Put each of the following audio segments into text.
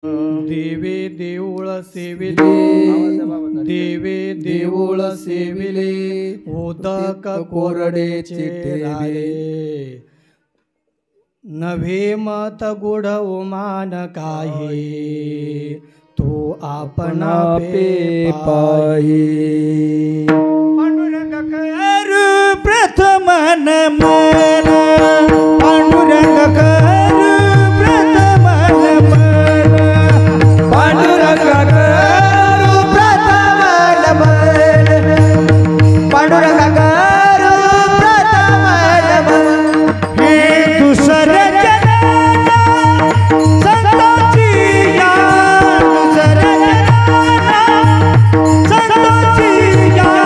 देवे देऊळ सेविले देवे देऊळ सेविले उदक कोरडेचे राहिले नव्हे मत गुढ उमान काही तू आपणा पे पाही पांडुरंग करू प्रथम नमन पांडुरंग करू प्रथम नमन पांडुरंग करू प्रथम नमन पांडुरंग करू प्रथम नमन हे दुसर जनाना संतांची या दुसर जनाना संतांची या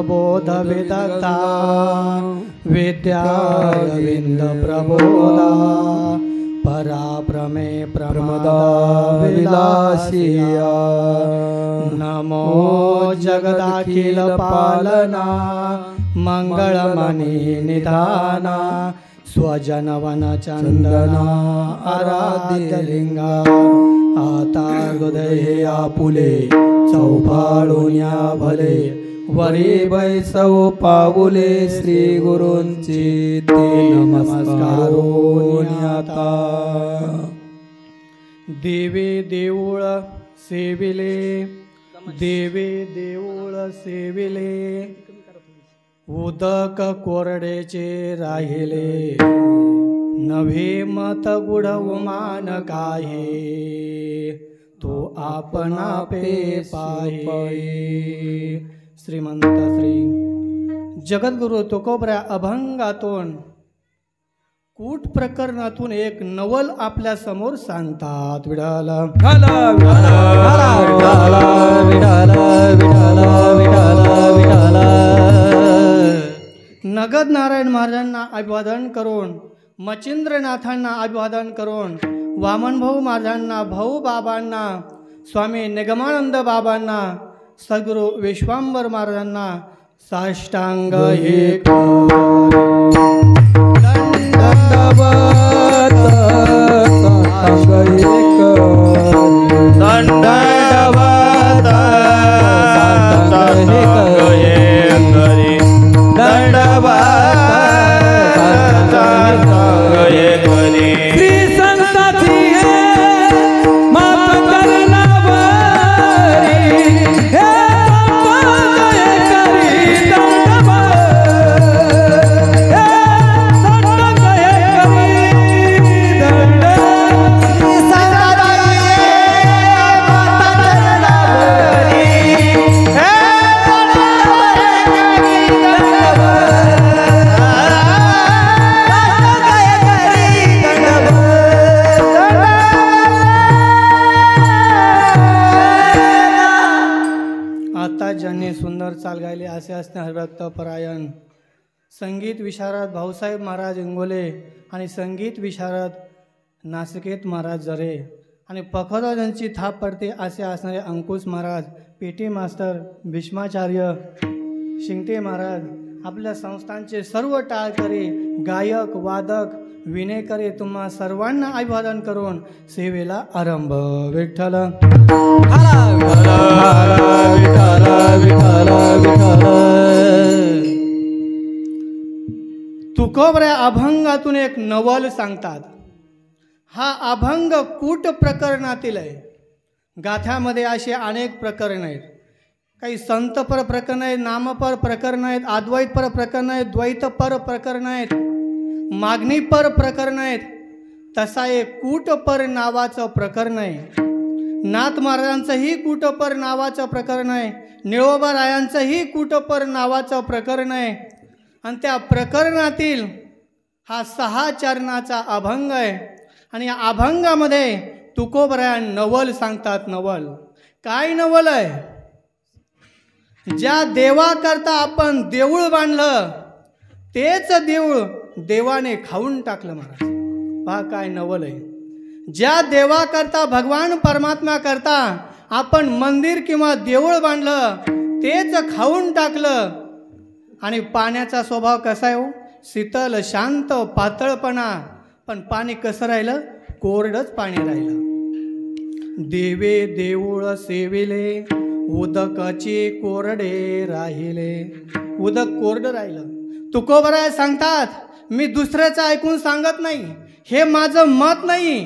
बोध विदता विद्याविंद प्रबोधा पराप्रमे प्रमदा विलासिया नमो जगदाखिल पालना मंगळमणी निधाना स्वजनवन चंदना आराध्य लिंगा आता हृदय आपुले चौफाळून्या भले वरी बैसव पाऊले श्री गुरूंची ते नमस्कारोन्याता देवे देऊळ सेविले देवे देऊळ सेविले उदक कोरडेचे राहिले नव्हे मत गुढ उमान काही तो आपणा पे पाही श्रीमंत श्री जगद्गुरु तुकोबऱ्या अभंगातून कूट प्रकरणातून एक नवल आपल्या समोर सांगतात विठाल नगद नारायण महाराजांना अभिवादन करून मच्छिंद्रनाथांना अभिवादन करून वामनभाऊ महाराजांना भाऊ बाबांना स्वामी निगमानंद बाबांना सद्गुरु विश्वांबर महाराजांना साष्टांग हे संगीत विशारद भाऊसाहेब महाराज इंगोले आणि संगीत विशारद नासिकेत महाराज जरे आणि पखोराजांची थाप पडते असे असणारे अंकुश महाराज, पेटी मास्तर भीष्माचार्य शिंगटे महाराज, आपल्या संस्थांचे सर्व टाळकरी गायक वादक विनेकरे तुम्हा सर्वांना अभिवादन करून सेवेला आरंभ. विठ्ठल तुकोबऱ्या अभंगातून एक नवल सांगतात. हा अभंग कूट प्रकरणातील आहे. गाथ्यामध्ये असे अनेक प्रकरण आहेत. काही संतपर प्रकरण आहेत, नामपर प्रकरण आहेत, अद्वैतपर प्रकरण आहेत, द्वैतपर प्रकरण आहेत, मागणीपर प्रकरण आहेत. तसा एक कूटपर नावाचं प्रकरण आहे. नाथ महाराजांचंही कूटपर नावाचं प्रकरण आहे. निळोबा रायांचंही कूटपर नावाचं प्रकरण आहे. आणि त्या प्रकरणातील हा 6 चरणाचा अभंग आहे. आणि या अभंगामध्ये तुकोबराया नवल सांगतात. नवल काय नवल आहे? ज्या देवाकरता आपण देऊळ बांधलं तेच देऊळ देवाने खाऊन टाकलं महाराज. पहा काय नवल आहे. ज्या देवाकरता भगवान परमात्मा करता आपण मंदिर किंवा देऊळ बांधलं तेच खाऊन टाकलं. आणि पाण्याचा स्वभाव कसा आहे हो? शीतल शांत पातळपणा. पण पाणी कसं राहिलं? कोरडच पाणी राहिलं. देवे देऊळ सेविले उदकाचे कोरडे राहिले. उदक कोरडं राहिलं. तुकोबराय सांगतात, मी दुसऱ्याचं ऐकून सांगत नाही. हे माझं मत नाही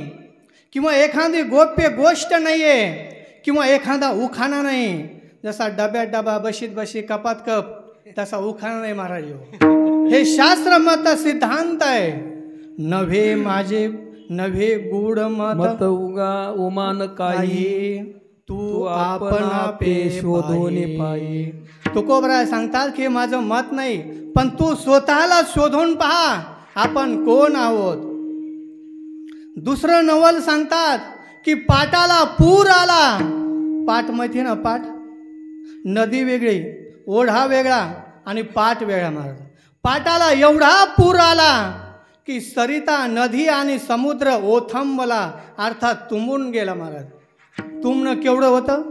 किंवा एखादी गोप्य गोष्ट नाही आहे किंवा एखादा उखाणा नाही. जसा डब्यात डबा बशीत बशी कपात कप तसा उखाणा नाही महाराज. हे शास्त्र मत सिद्धांत आहे. नव्हे माझे नव्हे गूढ मत उगा उमान काही तू आपण शोधून पायी. तुकोबराय सांगतात की माझं मत नाही, पण तू स्वतःला शोधून पहा आपण कोण आहोत. दुसरं नवल सांगतात की पाटाला पूर आला. पाट माहिती ना? पाट नदी वेगळी, ओढा वेगळा आणि पाट वेगळा महाराज. पाटाला एवढा पूर आला की सरिता नदी आणि समुद्र ओथंबला, अर्थात तुंबून गेला महाराज. तुंबणं केवढं होतं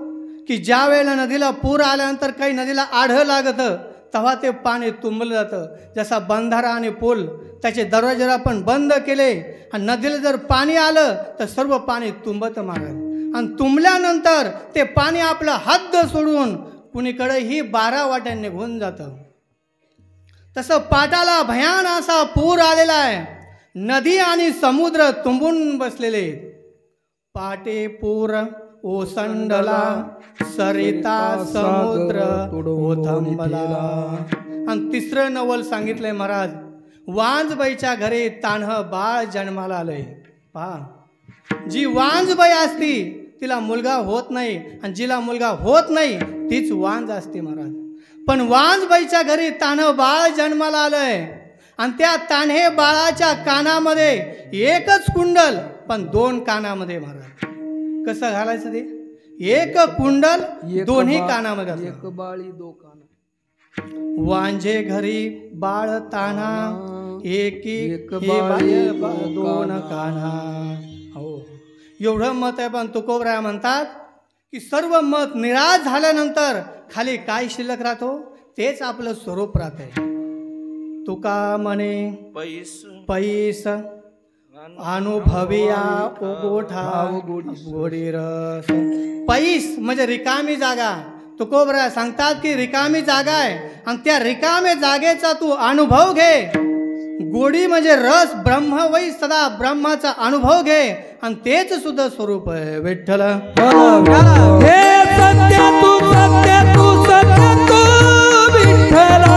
की ज्या वेळेला नदीला पूर आल्यानंतर काही नदीला आढळ लागतं तेव्हा ते पाणी तुंबलं जातं. जसा बंधारा आणि पूल त्याचे दरवाजे आपण बंद केले आणि नदीला जर पाणी आलं तर सर्व पाणी तुंबतं महाराज. आणि तुंबल्यानंतर ते पाणी आपलं हद्द सोडून कुणीकडेही 12 वाट्याने निघून जातं. तसं पाटाला भयान असा पूर आलेला आहे. नदी आणि समुद्र तुंबून बसलेले. पाटे पूर ओसंडला सरिता समुद्र ओथंबला. आणि तिसरं नवल सांगितलंय महाराज. वांजबाईच्या घरी तान्ह बाळ जन्माला आलंय. पहा, जी वांजबाई असती तिला मुलगा होत नाही आणि जिला मुलगा होत नाही तीच वांज असते महाराज. पण वांजबाईच्या घरी तान्ह बाळ जन्माला आलंय आणि त्या तान्हे बाळाच्या कानामध्ये एकच कुंडल पण 2 कानामध्ये महाराज. कसं घालायचं ते? एक कुंडल दोन्ही कानामध्ये. एक बाळी 2 कान. वांझे घरी बाळ ताना एक बाळी 2 काना. हो, एवढं मत आहे. पण तुकोबराया म्हणतात की सर्व मत निराश झाल्यानंतर खाली काय शिल्लक राहतो? तेच आपलं स्वरूप राहते. तुका म्हणे पैस अनुभविया ओगोठा गोडी रस. पैस म्हणजे रिकामी जागा. तुकोबराया सांगतात की रिकामी जागा आहे आणि त्या रिकाम्या जागेचा तू अनुभव घे. गोडी म्हणजे रस. ब्रह्म वै सदा ब्रह्माचा अनुभव घे आणि तेच सुद्धा स्वरूप आहे. विठ्ठल हे सत्य तू सत्य तू सत्य तू विठ्ठल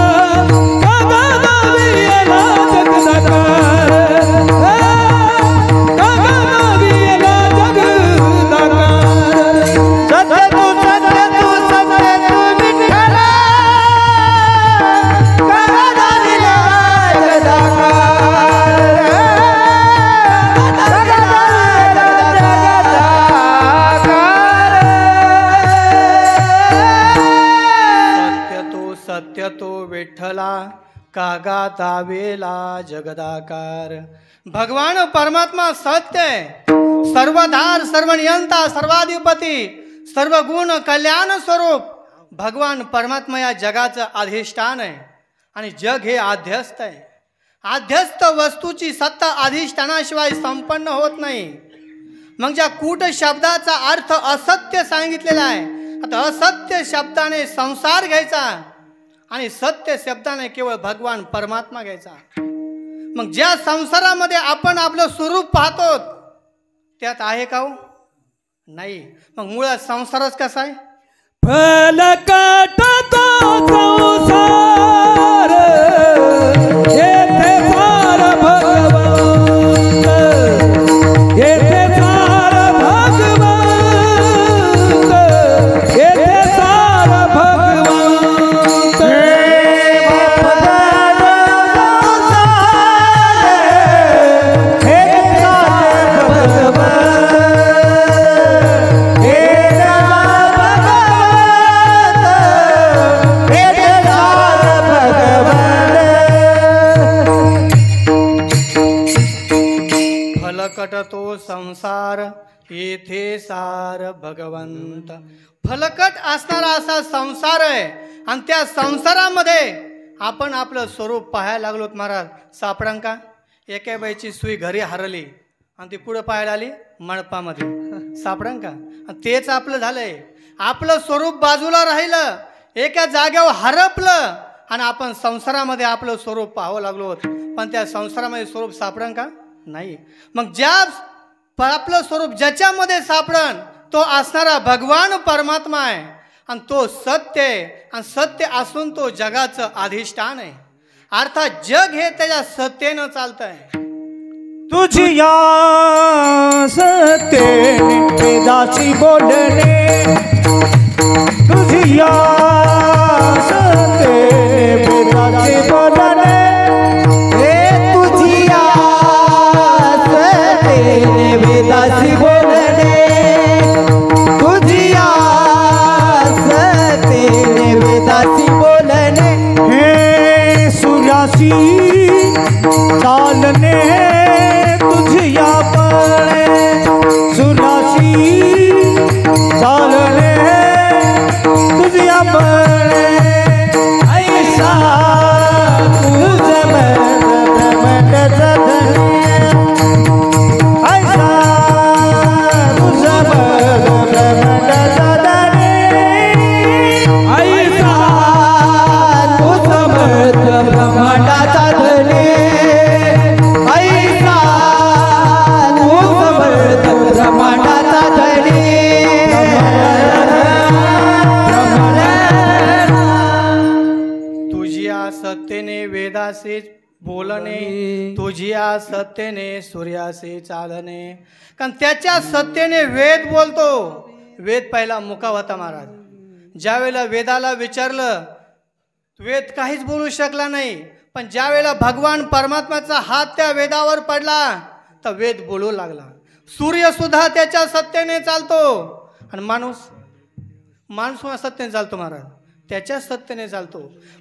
जागा दावेला जगदाकार. भगवान परमात्मा सत्य आहे, सर्वधार, सर्वनियंता, सर्वाधिपती, सर्व गुण कल्याण स्वरूप. भगवान परमात्मा या जगाचं अधिष्ठान आहे आणि जग हे आध्यस्त आहे. आध्यस्त वस्तूची सत्ता अधिष्ठानाशिवाय संपन्न होत नाही. मग ज्या कूट शब्दाचा अर्थ असत्य सांगितलेला आहे, आता असत्य शब्दाने संसार घ्यायचा आणि सत्य शब्दाने केवळ भगवान परमात्मा घ्यायचा. मग ज्या संसारामध्ये आपण आपलं स्वरूप पाहतो त्यात आहे का हो? नाही. मग मुळात संसारच कसा आहे? फलकट तो संसार येथे सार भगवंत, येथे सार भगवंत, येथे सार भगवंत. फलकट तो संसार येथे सार भगवंत. फलकट असणारा असा संसार आहे आणि त्या संसारामध्ये आपण आपलं स्वरूप पाहायला लागलोत. महाराज सापडांका एका बाईची सुई घरी हरली आणि ती पुढे पाहायला आली मणपामध्ये. सापडांका तेच आपलं झालंय. आपलं स्वरूप बाजूला राहिलं, एका जागेवर हरपलं आणि आपण संसारामध्ये आपलं स्वरूप पाहावं लागलो. पण त्या संसारामध्ये स्वरूप सापडन का? नाही. मग ज्या आपलं स्वरूप ज्याच्यामध्ये सापडन तो असणारा भगवान परमात्मा आहे आणि तो सत्य आहे आणि सत्य असून तो जगाचं अधिष्ठान आहे. अर्थात जग हे त्याच्या सत्तेनं चालत आहे. तुझी या सत्य वेदाची बोलणे, तुझी या सत्य वेदाची बोलणे, हे तुझी या सत्य वेदाची बोलणे, तुझी या सत्य वेदाची बोलणे, हे सूर्याची चालणे, तुझिया पणे सुराशी चालणे, तुझिया पणे ऐसा तुझ ब्रह्मांड धने, ऐसा तुझ ब्रह्मांड धने, ऐसा तुझ ब्रह्मांडाचा धने, सत्तेने वेदासे बोलणे, तुझ्या सत्तेने सूर्यासे चालणे. कारण त्याच्या सत्तेने वेद बोलतो. वेद पहिला मुका होता महाराज. ज्या वेळेला वेदाला विचारलं वेद काहीच बोलू शकला नाही, पण ज्या वेळेला भगवान परमात्म्याचा हात त्या वेदावर पडला तर वेद बोलू लागला. सूर्य सुद्धा त्याच्या सत्तेने चालतो आणि माणूस सत्तेने चालतो महाराज, त्याच्या सत्तेने चालतो.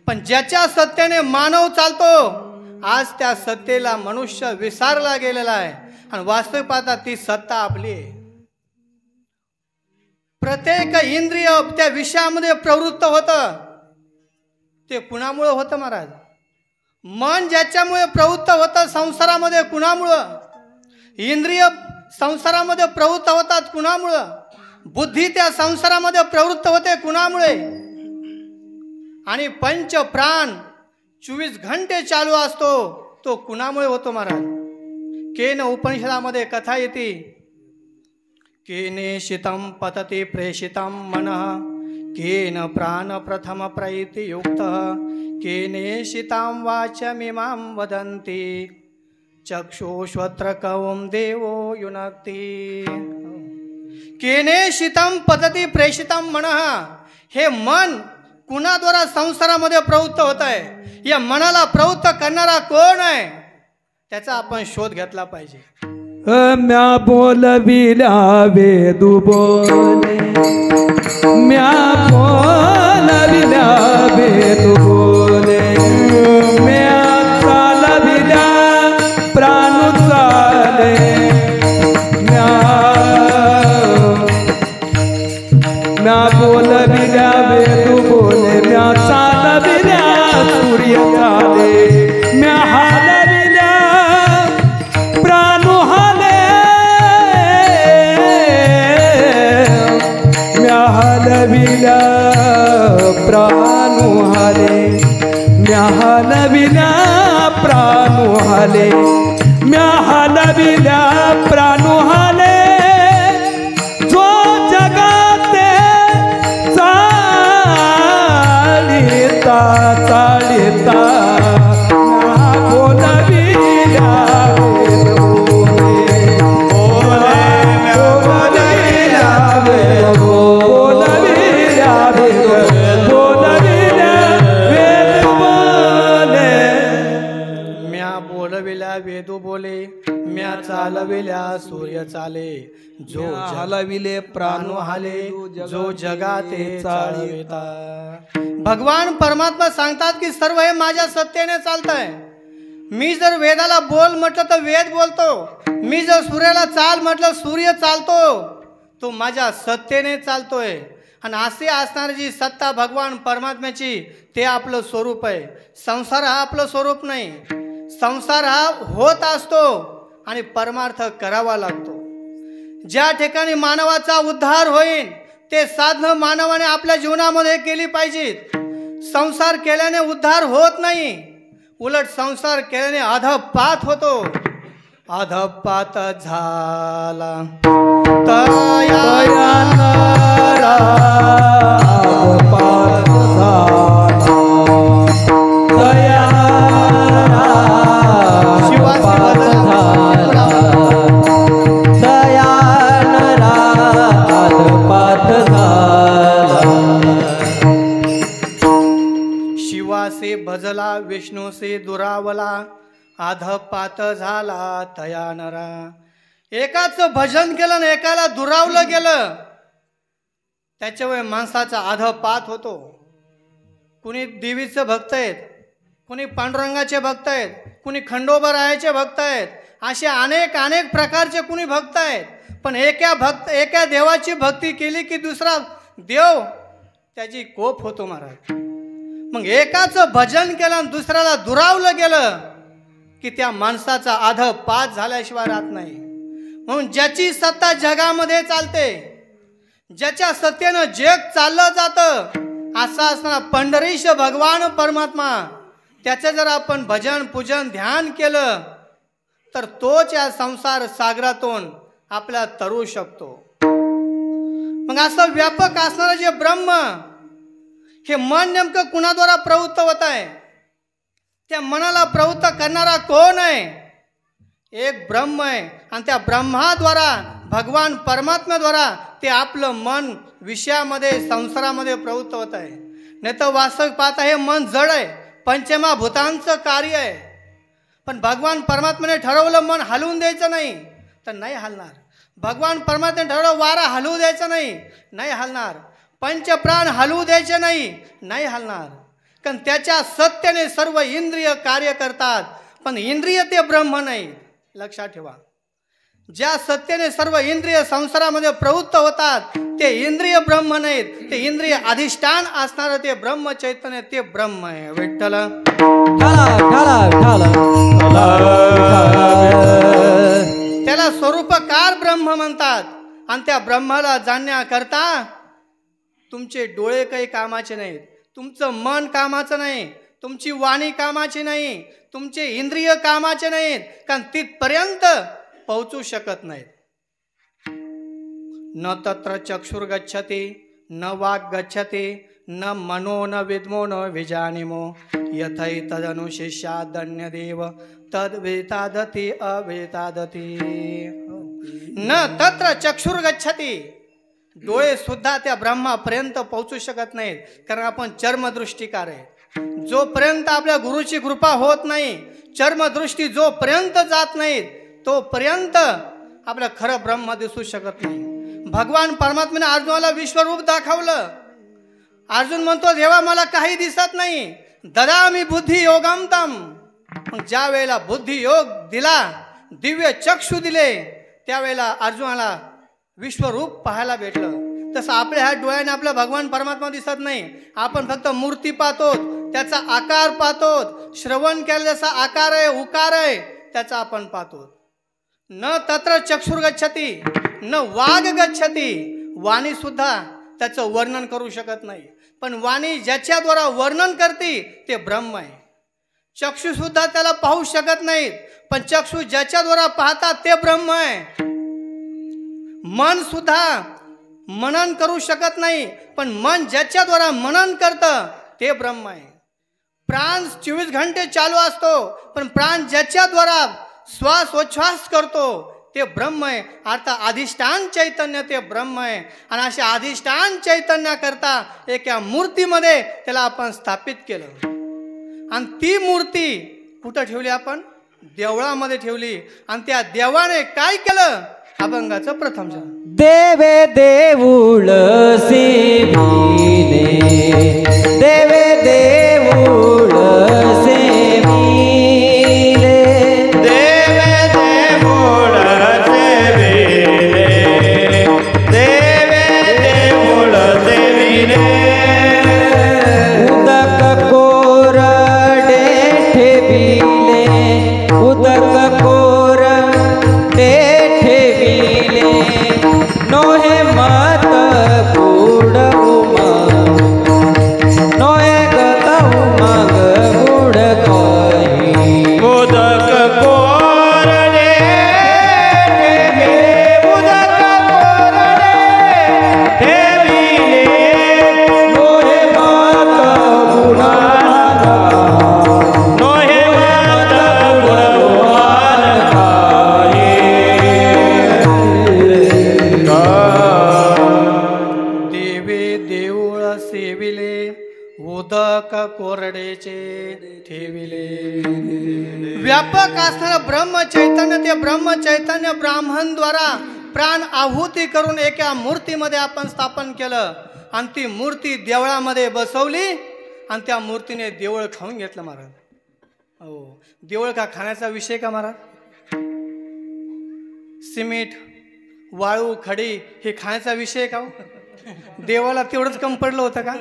पण ज्याच्या सत्तेने मानव चालतो आज त्या सत्तेला मनुष्य विसरला गेलेला आहे आणि वास्तविक पाहता ती सत्ता आपली आहे. प्रत्येक इंद्रिय त्या विषयामध्ये प्रवृत्त होतं ते कुणामुळे होतं महाराज? मन ज्याच्यामुळे प्रवृत्त होतं संसारामध्ये कुणामुळं? इंद्रिय संसारामध्ये प्रवृत्त होतात कुणामुळं? बुद्धी त्या संसारामध्ये प्रवृत्त होते कुणामुळे? आणि पंच प्राण 24 घंटे चालू असतो तो कुणामुळे होतो महाराज? केन उपनिषदामध्ये कथा येते, केने शितम पतते प्रेषितम मनः, केन प्राण प्रथम प्रैति युक्त, केने शितां वाचमिमां वदन्ति, चक्षुश्रोत्र कवं देवो युनक्ति. केने शितम पतति प्रेषितम मनः, हे मन कुणाद्वारा संसारामध्ये प्रवृत्त होत आहे? या मनाला प्रवृत्त करणारा कोण आहे त्याचा आपण शोध घेतला पाहिजे. म्या बोलविल्या वेदू बोले, म्या बोलविल्या वेदू बोले, म्या हलविल्या प्राणू हाले म्या हलविल्या प्राणू हाले जो जगाते चालिता चालिता म्या बोलविल्या वेदू बोले म्या चालविल्या सूर्य चाले जो हलविले प्राणू हाले जो जगाते चालविता। भगवान परमात्मा सांगतात की सर्व हे माझ्या सत्तेने चालतंय। मी जर वेदाला बोल म्हटलं तर वेद बोलतो, मी जर सूर्याला चाल म्हटलं सूर्य चालतो, तो माझ्या सत्तेने चालतोय। आणि असे असणारी जी सत्ता भगवान परमात्म्याची ते आपलं स्वरूप आहे। संसार हा आपलं स्वरूप नाही, संसार हा होत असतो आणि परमार्थ करावा लागतो। ज्या ठिकाणी मानवाचा उद्धार होईल ते साधनं मानवाने आपल्या जीवनामध्ये केली पाहिजेत। संसार केल्याने उद्धार होत नाही, उलट संसार केल्याने अधपात होतो। अधपात झाला शिवासे भजला विष्णूसे दुरावला अधपात झाला तया नरा। एकाचं भजन केलं आणि एकाला दुरावलं गेलं त्याच्यामुळे माणसाचा अधपात होतो। कुणी देवीचं भक्त आहेत, कुणी पांडुरंगाचे भक्त आहेत, कुणी खंडोबारायाचे भक्त आहेत, असे अनेक अनेक प्रकारचे कुणी भक्त आहेत। पण एका देवाची भक्ती केली की दुसरा देव त्याची कोप होतो महाराज। मग एकाचं भजन केलं आणि दुसऱ्याला दुरावलं गेलं की त्या माणसाचा अधपात झाल्याशिवाय राहत नाही। म्हणून ज्याची सत्ता जगामध्ये चालते, ज्याच्या सत्तेनं जग चाललं जातं असा असणारा पंढरीश भगवान परमात्मा, त्याचं जर आपण भजन पूजन ध्यान केलं तर तोच या संसार सागरातून आपल्याला तरू शकतो। मग असं व्यापक असणारं जे ब्रह्म, हे मन नेमकं कुणाद्वारा प्रवृत्त होत आहे? त्या मनाला प्रवृत्त करणारा कोण आहे? एक ब्रह्म आहे। आणि त्या ब्रह्माद्वारा भगवान परमात्म्याद्वारा ते आपलं मन विषयामध्ये संसारामध्ये प्रवृत्त होत आहे। नाही तर वास्तविक पाहता हे मन जड आहे, पंचमहाभूतांचं कार्य आहे। पण भगवान परमात्म्याने ठरवलं मन हलवून द्यायचं नाही तर नाही हलणार। भगवान परमात्म्याने ठरवलं वारा हलवू द्यायचं नाही, नाही हलणार। पंचप्राण हलवू द्यायचे नाही, नाही हलणार। कारण त्याच्या सत्तेने सर्व इंद्रिय कार्य करतात, पण इंद्रिय ते ब्रह्म नाही। लक्षात ठेवा, ज्या सत्तेने सर्व इंद्रिय संसारामध्ये प्रवृत्त होतात ते इंद्रिय ब्रह्म नाहीत, ते इंद्रिय अधिष्ठान असणारं ते ब्रह्म चैतन्य ते ब्रह्म आहे। विठ्ठल त्याला स्वरूपकार ब्रह्म म्हणतात। आणि त्या ब्रह्माला जाणण्याकरता तुमचे डोळे काही कामाचे नाहीत, तुमचं मन कामाचं नाही, तुमची वाणी कामाची नाही, तुमचे इंद्रिय कामाचे नाहीत, कारण तिथपर्यंत पोहोचू शकत नाहीत। न तत्र चक्षुर गच्छति न वाक् गच्छति न मनो न विद्मो न विजानीमो यथैतदनुशिष्यादन्यदेव तद्वेतादति अवेतादति। न तत्र चक्षुर गच्छति, डोळे सुद्धा त्या ब्रह्मापर्यंत पोहोचू शकत नाहीत, कारण आपण चर्मदृष्टीकार आहे। जोपर्यंत आपल्या गुरुची कृपा होत नाही, चर्मदृष्टी जोपर्यंत जात नाही तोपर्यंत आपलं खरं ब्रह्म दिसू शकत नाही। भगवान परमात्म्याने अर्जुनाला विश्वरूप दाखवलं। अर्जुन म्हणतो देवा मला काही दिसत नाही, ददामि बुद्धी योगम तम। मग ज्या वेळेला बुद्धी योग दिला, दिव्य चक्षु दिले, त्यावेळेला अर्जुनाला विश्वरूप पाहायला भेटलं। तसं आपल्या ह्या डोळ्याने आपला भगवान परमात्मा दिसत नाही, आपण फक्त मूर्ती पाहतो, त्याचा आकार पाहतो, श्रवण केलेला जसा आकार आहे उकार आहे त्याचा आपण पाहतो। न तत्र चक्षुर गच्छति न वाग गच्छति, वाणी सुद्धा त्याचं वर्णन करू शकत नाही, पण वाणी ज्याच्याद्वारा वर्णन करते ते ब्रह्म आहे। चक्षु सुद्धा त्याला पाहू शकत नाहीत, पण चक्षु ज्याच्याद्वारा पाहतात ते ब्रह्म आहे. मन सुद्धा मनन करू शकत नाही, पण मन ज्याच्याद्वारा मनन करतं ते ब्रह्म आहे. प्राण 24 घंटे चालू असतो, पण प्राण ज्याच्याद्वारा श्वासोच्छ्वास करतो ते ब्रह्म आहे. अर्थात अधिष्ठान चैतन्य ते ब्रह्म आहे. आणि अशा अधिष्ठान चैतन्य करता एका मूर्तीमध्ये त्याला आपण स्थापित केलं. आणि ती मूर्ती कुठं ठेवली आपण? देवळामध्ये ठेवली. आणि त्या देवाने काय केलं? अभंगाचं प्रथम झालं. देवे देऊळ सेविले, देवे देऊळ सेविले, देवे देऊळ सेविले, देवे देऊळ सेविले. उदक कोरडे ठेविले, उदक कोरडे ठेविले, नोहे मत गुड उमंग, नोहे गत उमंग गुड काही. उदक कोरडे ठेविले, उदक कोरडे ठेविले, नोहे मात गुणान नोहे मात गुणवान देवे देऊळ सेविले, उदक कोरडेचे ठेविले. व्यापक असणारं ब्रह्म चैतन्य ते ब्रह्म चैतन्य ब्राह्मण द्वारा प्राण आहुती करून एका मूर्तीमध्ये आपण स्थापन केलं. आणि ती मूर्ती देवळामध्ये बसवली आणि त्या मूर्तीने देवळ खाऊन घेतलं महाराज. हो, देवळ का खाण्याचा विषय का महाराज? सिमेंट, वाळू, खडी हे खाण्याचा विषय का? देवाला तेवढंच कम पडलं होतं का?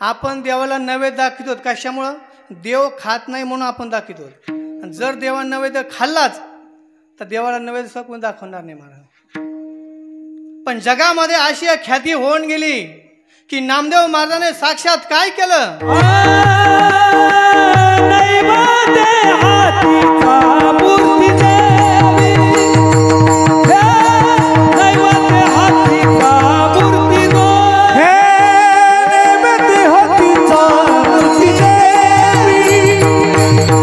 आपण देवाला नैवेद्य दाखवतो. कशामुळं? देव खात नाही म्हणून आपण दाखवतो. जर देवाला नैवेद्य खाल्लाच तर देवाला नैवेद्य कोण दाखवणार नाही महाराज. पण जगामध्ये अशी ख्याती होऊन गेली की नामदेव महाराजांनी साक्षात काय केलं? नैवेद्य हातीचा मूर्ती देवी, हे नैवेद्य हातीचा मूर्ती दो, हे नैवेद्य हातीचा मूर्ती देवी,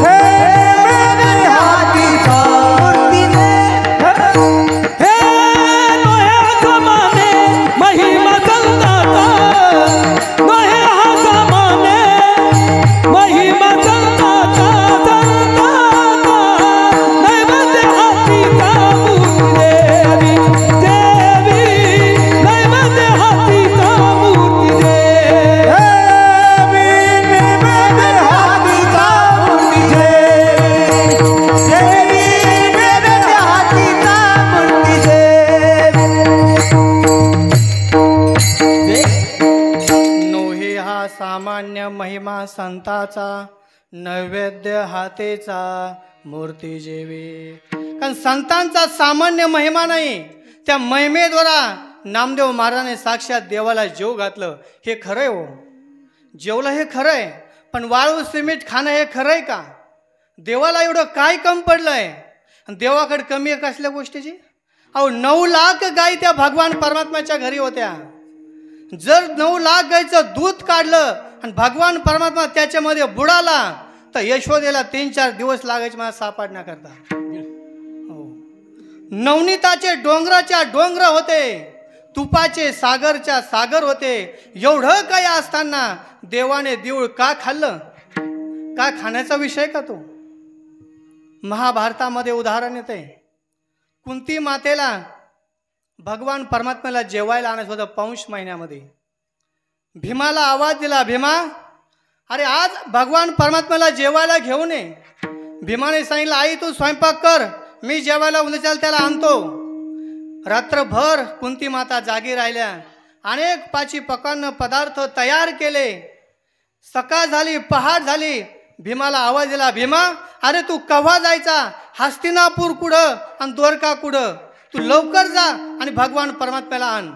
हे नैवेद्य हातीचा मूर्ती देवी, हे नोहे जमाने महिमा जगताचा, नोहे हा जमाने महिमा जगताचा, जगताचा नैवेद्य हातीचा मूर्ती देवी, देवी नैवेद्य हातीचा मूर्ती देवी. नैवेद्य हातीचा मूर्ती देवी, नैवेद्य हातीचा मूर्ती देवी. नोहे हा सामान्य महिमा संताचा, नैवेद्य हातेचा मूर्ती जेवी. कारण संतांचा सामान्य महिमा नाही, त्या महिमेद्वारा नामदेव महाराजांनी साक्षात देवाला जेव घातलं. हे खरंय हो, जेवलं हे खरंय. पण वाळू सिमेंट खाणं हे खरंय का? देवाला एवढं काय कम पडलंय? आणि देवाकडे कमी आहे कसल्या गोष्टीची? अहो 9 लाख गाई त्या भगवान परमात्म्याच्या घरी होत्या. जर 9 लाख गाईचं दूध काढलं आणि भगवान परमात्मा त्याच्यामध्ये बुडाला तर यशोदेला 3-4 दिवस लागायचे मला सापडण्याकरता. नवनीताचे डोंगराच्या डोंगर होते, तुपाचे सागरच्या सागर होते. एवढं काही असताना देवाने देऊळ का खाल्लं? का खाण्याचा विषय का तो? महाभारतामध्ये उदाहरण येते. कुंती मातेला भगवान परमात्म्याला जेवायला आणायचं होतं पौष महिन्यामध्ये. भीमाला आवाज दिला, भीमा अरे आज भगवान परमात्म्याला जेवायला घेऊन ये. भीमाने सांगितलं, आई तू स्वयंपाक कर, मी जेवायला उद्याच्याला त्याला आणतो. रात्रभर कुंती माता जागी राहिल्या, अनेक पाची पकान्न पदार्थ तयार केले. सकाळ झाली, पहाट झाली. भीमाला आवाज दिला, भीमा अरे तू केव्हा जायचा? हस्तिनापूर कुठं आणि द्वारका कुठं? तू लवकर जा आणि भगवान परमात्म्याला आण.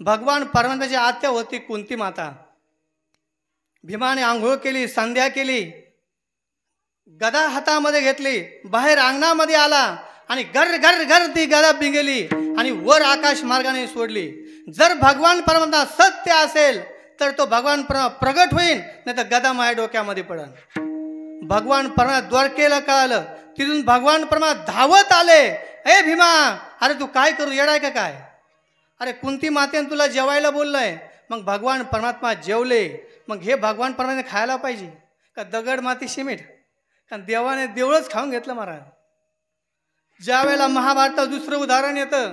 भगवान परमात्म्याची आत्या होती कुंती माता. भीमाने आंघोळ केली, संध्या केली, गदा हातामध्ये घेतली, बाहेर अंगणामध्ये आला आणि गर गर गर ती गदा बिंगेली आणि वर आकाश मार्गाने सोडली. जर भगवान परमात्मा सत्य असेल तर तो भगवान प्रगट होईल, नाही तर गदा माझ्या डोक्यामध्ये पडल. भगवान परमा द्वारकेला कळालं. तिथून भगवान परमा धावत आले. ए भीमा, अरे तू काय करू येडाय का काय? अरे कुंती मातेने तुला जेवायला बोललंय. मग भगवान परमात्मा जेवले. मग हे भगवान परमात्मा खायला पाहिजे का दगड माती सिमेंट? कारण देवाने देवळच खाऊन घेतलं महाराज. ज्या वेळेला महाभारताचं दुसरं उदाहरण येतं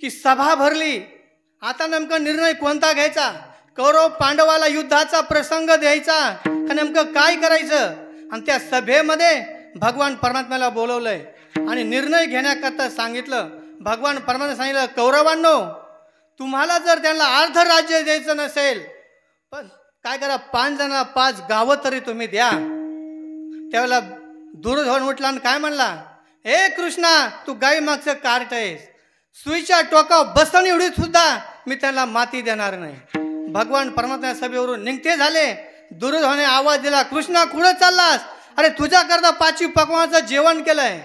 की सभा भरली, आता नेमका निर्णय कोणता घ्यायचा, कौरव पांडवाला युद्धाचा प्रसंग द्यायचा का नेमकं काय करायचं. आणि त्या सभेमध्ये भगवान परमात्म्याला बोलवलंय आणि निर्णय घेण्याकरता सांगितलं. भगवान परमात्मा सांगितलं, कौरवांनो, तुम्हाला जर त्यांना अर्ध राज्य द्यायचं नसेल, पण काय करा, 5 जणांना 5 गावं तरी तुम्ही द्या. त्यावेळेला दुर्योधन उठला आणि काय म्हणला, हे कृष्णा, तू गाई मागचं कार्ट आहेस, सुईच्या टोकावर बसणी एवढी सुद्धा मी त्यांना माती देणार नाही. भगवान परमात्मा सभेवरून निघते झाले. दुर्योधनाने आवाज दिला, कृष्णा कुठं चाललास? अरे तुझ्याकरता 5 पकवानाचं जेवण केलंय.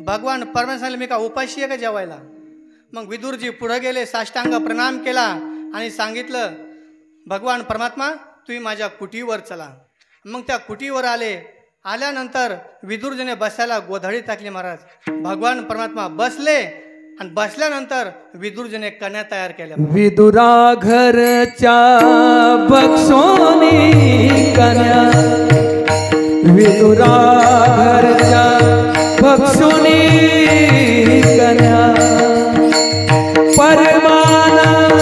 भगवान परमात्मा सांगितलं, मी का उपाशी आहे का जेवायला? मग विदुरजी पुढे गेले, साष्टांग प्रणाम केला आणि सांगितलं, भगवान परमात्मा तुम्ही माझ्या कुटीवर चला. मग त्या कुटीवर आले. आल्यानंतर विदुरजीने बसायला गोधडी टाकली महाराज. भगवान परमात्मा बसले आणि बसल्यानंतर विदुरजीने कन्या तयार केल्या. विदुरा घरच्या बक्षोनी कन्या, विदुरा घरच्या बक्षोनी कन्या, परमानंद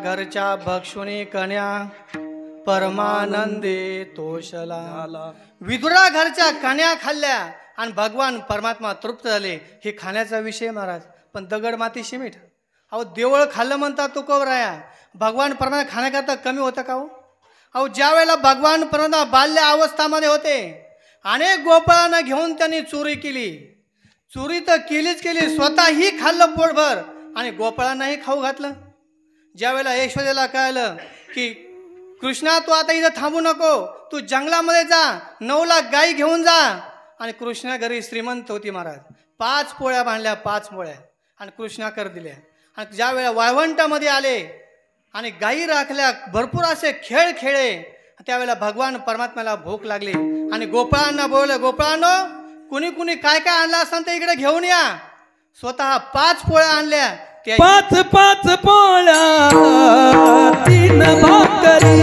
घरच्या भक्षुनी कन्या परमानंदे तोषला. विदुरा घरच्या कन्या खाल्ल्या आणि भगवान परमात्मा तृप्त झाले. हे खाण्याचा विषय महाराज. पण दगड माती शिमीट, अहो देवळ खाल्लं म्हणतात तुकोबराया. भगवान परमात्मा खाण्याकरता कमी होतं का हो? अहो ज्या वेळेला भगवान परमात्मा बाल्य अवस्थामध्ये होते, अनेक गोपाळांना घेऊन त्यांनी चोरी केली. चोरी तर केलीच केली, स्वतःही खाल्लं पोटभर आणि गोपाळांनाही खाऊ घातलं. ज्या वेळेला यशोदेला कळलं की कृष्णा तू आता इथं थांबू नको, तू जंगलामध्ये जा, 9 लाख गाई घेऊन जा. आणि कृष्णा घरी श्रीमंत होती महाराज. 5 पोळ्या बांधल्या, 5 पोळ्या आणि कृष्णाकर दिल्या. आणि ज्या वेळेला वाळवंटामध्ये आले आणि गाई राखल्या, भरपूर असे खेळ खेळे, त्यावेळेला भगवान परमात्म्याला भूक लागली आणि गोपाळांना बोललं, गोपाळांनो, कुणी कुणी काय काय आणलं असेल तर इकडे घेऊन या. स्वतः 5 पोळ्या आणल्या. 5 पोळ्या 3 भाकरी,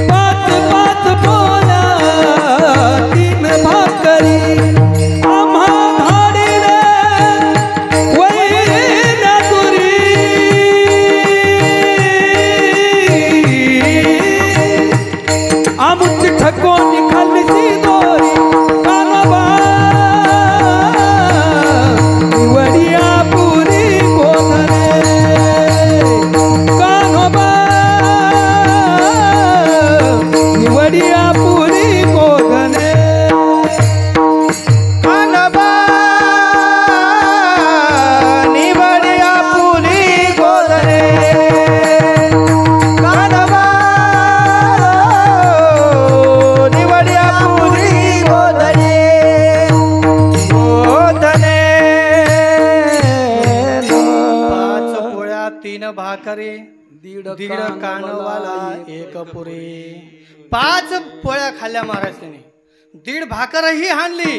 5 पोळ्या 3 भाकरी, आम्हा धाडीने वैऱ्या तुरी, आमुची ठकोनी खाल्ली दोरी, कानोबा निवडिया पुरी गोधने, कानोबा निवडिया पुरी गोधने, कानोबा निवडिया पुरी गोधने, कानोबा निवडिया पुरी गोधने, गोधने 5 पोळ्या 3 भाकरी, दीड कानवाला 1 पुरी. 5 पोळ्या खाल्ल्या महाराज त्याने, 1.5 भाकरही हाणली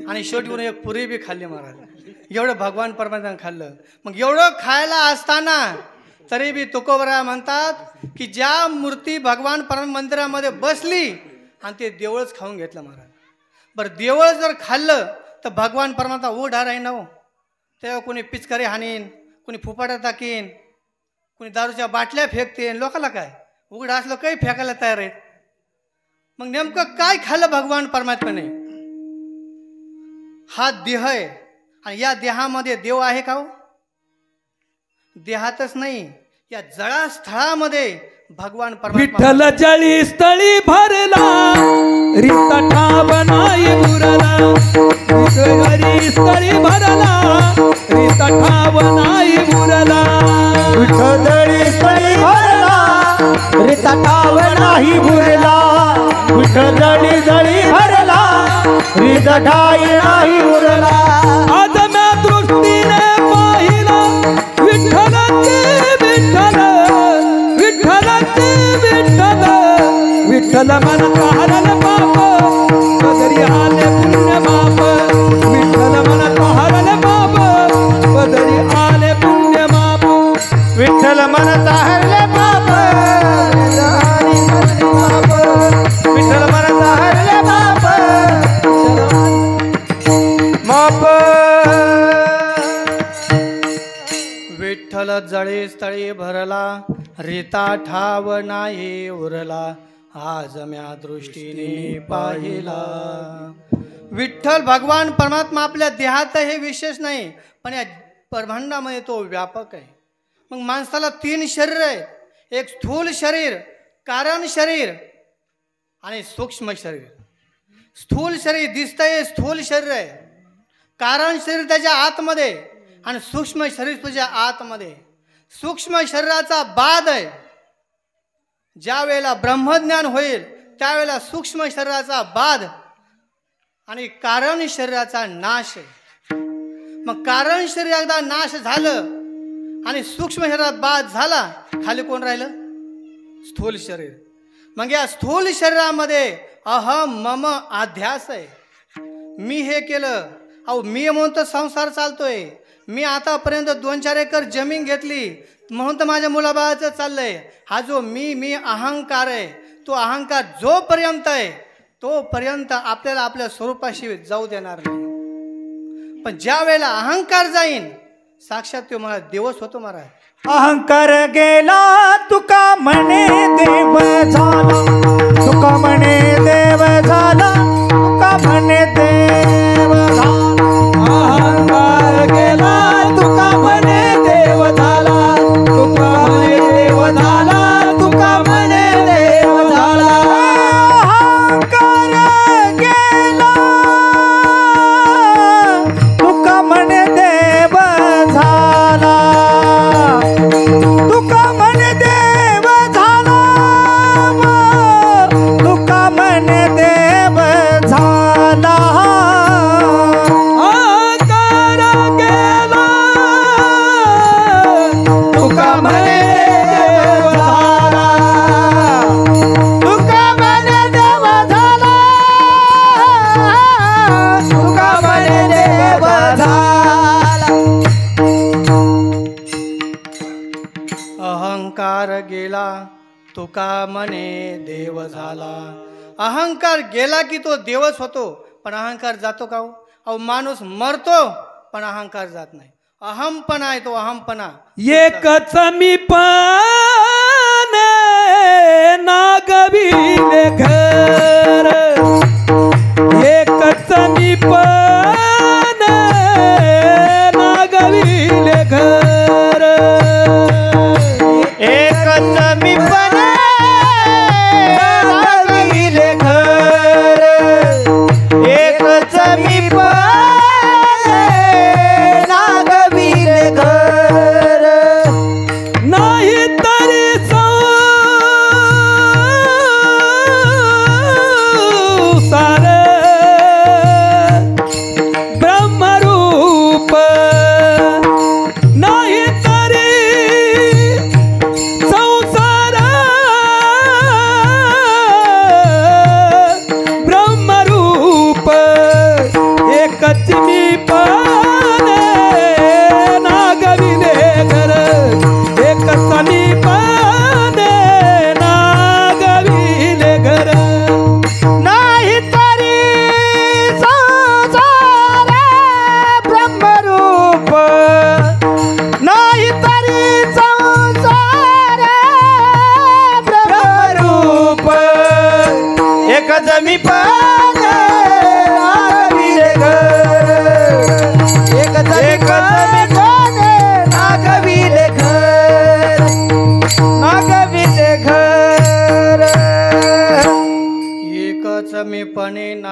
आणि शेवटी 1 पुरी बी खाल्ली महाराज. एवढं भगवान परमात्म्याने खाल्लं. मग एवढं खायला असताना तरी बी तुकोबरा म्हणतात की ज्या मूर्ती भगवान परमात्मा मंदिरामध्ये बसली आणि ते देवळच खाऊन घेतलं महाराज. बरं देवळ जर खाल्लं तर भगवान परमात्मा उघडा राहीन ना हो. तेव्हा कोणी पिचकारी हाणीन, कोणी फुपाटा टाकीन, कोणी दारूच्या बाटल्या फेकते. लोकाला काय उघडा असलं काही फेकायला तयार आहेत. मग नेमकं काय खाल्लं भगवान परमात्म्याने? हा देह आहे आणि या देहामध्ये देव आहे का हो? देहातच नाही, या जळा स्थळामध्ये भगवान परमात्मा. विठ्ठल जळी स्थळी भरला रित ठाव नाही उरला. विठ्ठल स्थळी भरला रित ठाव नाही उरला. विठ्ठल स्थळी भरला रित ठाव नाही उरला. विठ्ठल जळी भरला रित ठाई नाही उरला. आज म्या दृष्टीने पाहिला विठ्ठल ते विठ्ठल. विठ्ठल ते विठ्ठल. विठ्ठल मन हरल पाप पदरी आले पुण्य बाप. विठ्ठल मन हरल पाप पदरी आले पुण्य बाप. विठ्ठल म्हणता हरले पाप. विठ्ठल म्हणता हरले पाप. माप. विठ्ठल जळे स्थळी भरला रिता ठाव नाही उरला. आज म्या दृष्टीने पाहिला. विठ्ठल भगवान परमात्मा आपल्या देहात हे विशेष नाही, पण या ब्रह्मांडामध्ये तो व्यापक आहे. मग माणसाला 3 शरीर आहेत. एक स्थूल शरीर, कारण शरीर आणि सूक्ष्म शरीर. स्थूल शरीर दिसतंय, स्थूल शरीर आहे. कारण शरीर त्याच्या आतमध्ये आणि सूक्ष्म शरीर तुझ्या आतमध्ये. सूक्ष्म शरीराचा बाध आहे. ज्या वेळेला ब्रह्मज्ञान होईल त्यावेळेला सूक्ष्म शरीराचा बाध आणि कारण शरीराचा नाश आहे. मग कारण शरीर एकदा नाश झालं आणि सूक्ष्म शरीरात बाध झाला, खाली कोण राहिलं? स्थूल शरीर. मग या स्थूल शरीरामध्ये अहम मम अध्यास आहे. मी हे केलं, अहो मी म्हणून तर संसार चालतोय. मी आतापर्यंत 2-4 एकर जमीन घेतली म्हणून तर माझ्या मुलाबाळाचं चाललंय. हा जो मी अहंकार आहे, तो अहंकार जोपर्यंत आहे तोपर्यंत आपल्याला आपल्या स्वरूपाशी जाऊ देणार नाही. पण ज्या वेळेला अहंकार जाईन, साक्षात तो मला देवच होतो महाराज. अहंकार गेला तुका म्हणे देव झाला. तुका म्हणे देव झाला. तुका म्हणे देव झाला. अहंकार गेला तुका म्हणे देव झाला. तुका म्हणे देव झाला. तुका म्हणे देव झाला. अहंकार गेला तुका म्हणे देव झाला. तुका म्हणे देव झाला. तुका म्हणे देव झाला. अहंकार गेला तुका म्हणे देव झाला. तुका म्हणे देव झाला. तुका म्हणे देव झाला. अहंकार गेला तुका म्हणे देव झाला. अहंकार गेला की तो देवच होतो. पण अहंकार जातो का हो? अहो माणूस मरतो पण अहंकार जात नाही. अहमपणा आहे तो अहमपणा. एकच मी पण नागविले घर. एकच मी पण नागविले घर. एकच मी पण नागविले घर. एकच मी पण नागविले घर. नाही तरी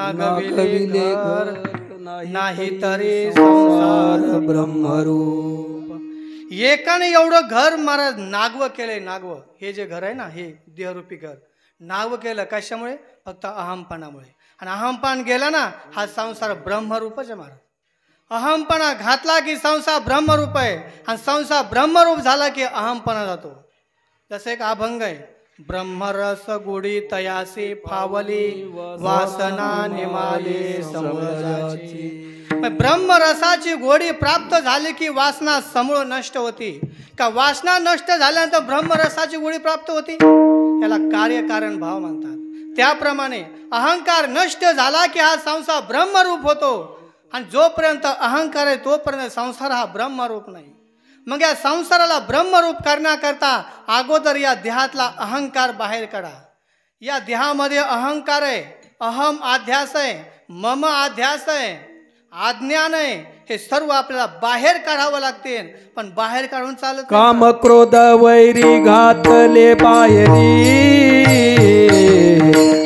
नागविले घर नाही तरी संसार ब्रह्मरूप. एकाने एवढं घर महाराज नागव केलंय. नागव हे जे घर आहे ना, हे देहरूपी घर नागव केलं. कशामुळे? फक्त अहमपणामुळे. आणि अहमपण गेला ना, हा संसार ब्रह्मरूपच आहे महाराज. अहमपणा घातला की संसार ब्रह्मरूप आहे, आणि संसार ब्रह्मरूप झाला की अहमपणा जातो. जसं एक अभंग आहे, ब्रह्मरस गोडी तयासी फावली वासना निमाले समजाची. ब्रह्मरसाची गोडी प्राप्त झाली की वासना समूळ नष्ट होती. का वासना नष्ट झाल्यानंतर ब्रह्मरसाची गोडी प्राप्त होती. याला कार्यकारण भाव म्हणतात. त्याप्रमाणे अहंकार नष्ट झाला की हा संसार ब्रह्मरूप होतो. आणि जोपर्यंत अहंकार आहे तोपर्यंत संसार हा ब्रह्मरूप नाही. मग या संसाराला ब्रह्मरूप करण्याकरता अगोदर या देहातला अहंकार बाहेर काढा. या देहामध्ये अहंकार आहे, अहम आध्यास आहे, मम आध्यास आहे, अज्ञान आहे. हे सर्व आपल्याला बाहेर काढावं लागते. पण बाहेर काढून चालत नाही. काम क्रोध वैरी घातले बाहेरी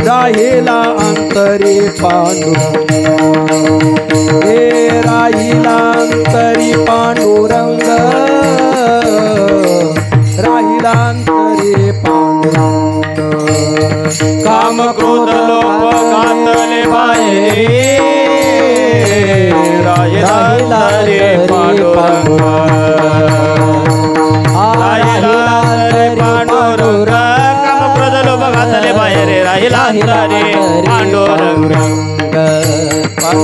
राहिला अंतरी पांडुरंग. हे राहिला अंतरी पांडुरंग, राहिला अंतरी पांडुरंग. काम क्रोध लोभ घातले बाहेरी राहिला रे पांडुरंग. राहिला रे पांडुरंग. काम क्रोध लोभ घातले बाहेरी राहिला रे पांडुरंग.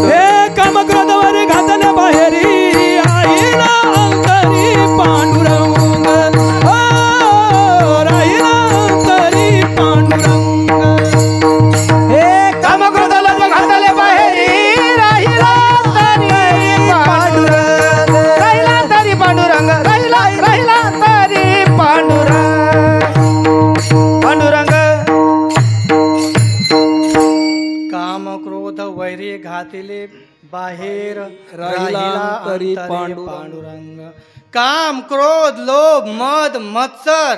हे काम क्रोध वैरी घातले बाहेरी राहिला अंतरी पांडुरंग. राहिला अंतरी पांडुरंग. हे काम क्रोध लोभ घातले बाहेरी राहिला तरी पांडुरंग. राहिला तरी पांडुरंग. राहिला तरी पांडुरंग. पांडुरंग. काम क्रोध वैरी घातिले बाहेर राहिला अंतरी पांडुरंग. काम क्रोध लोभ मद मत्सर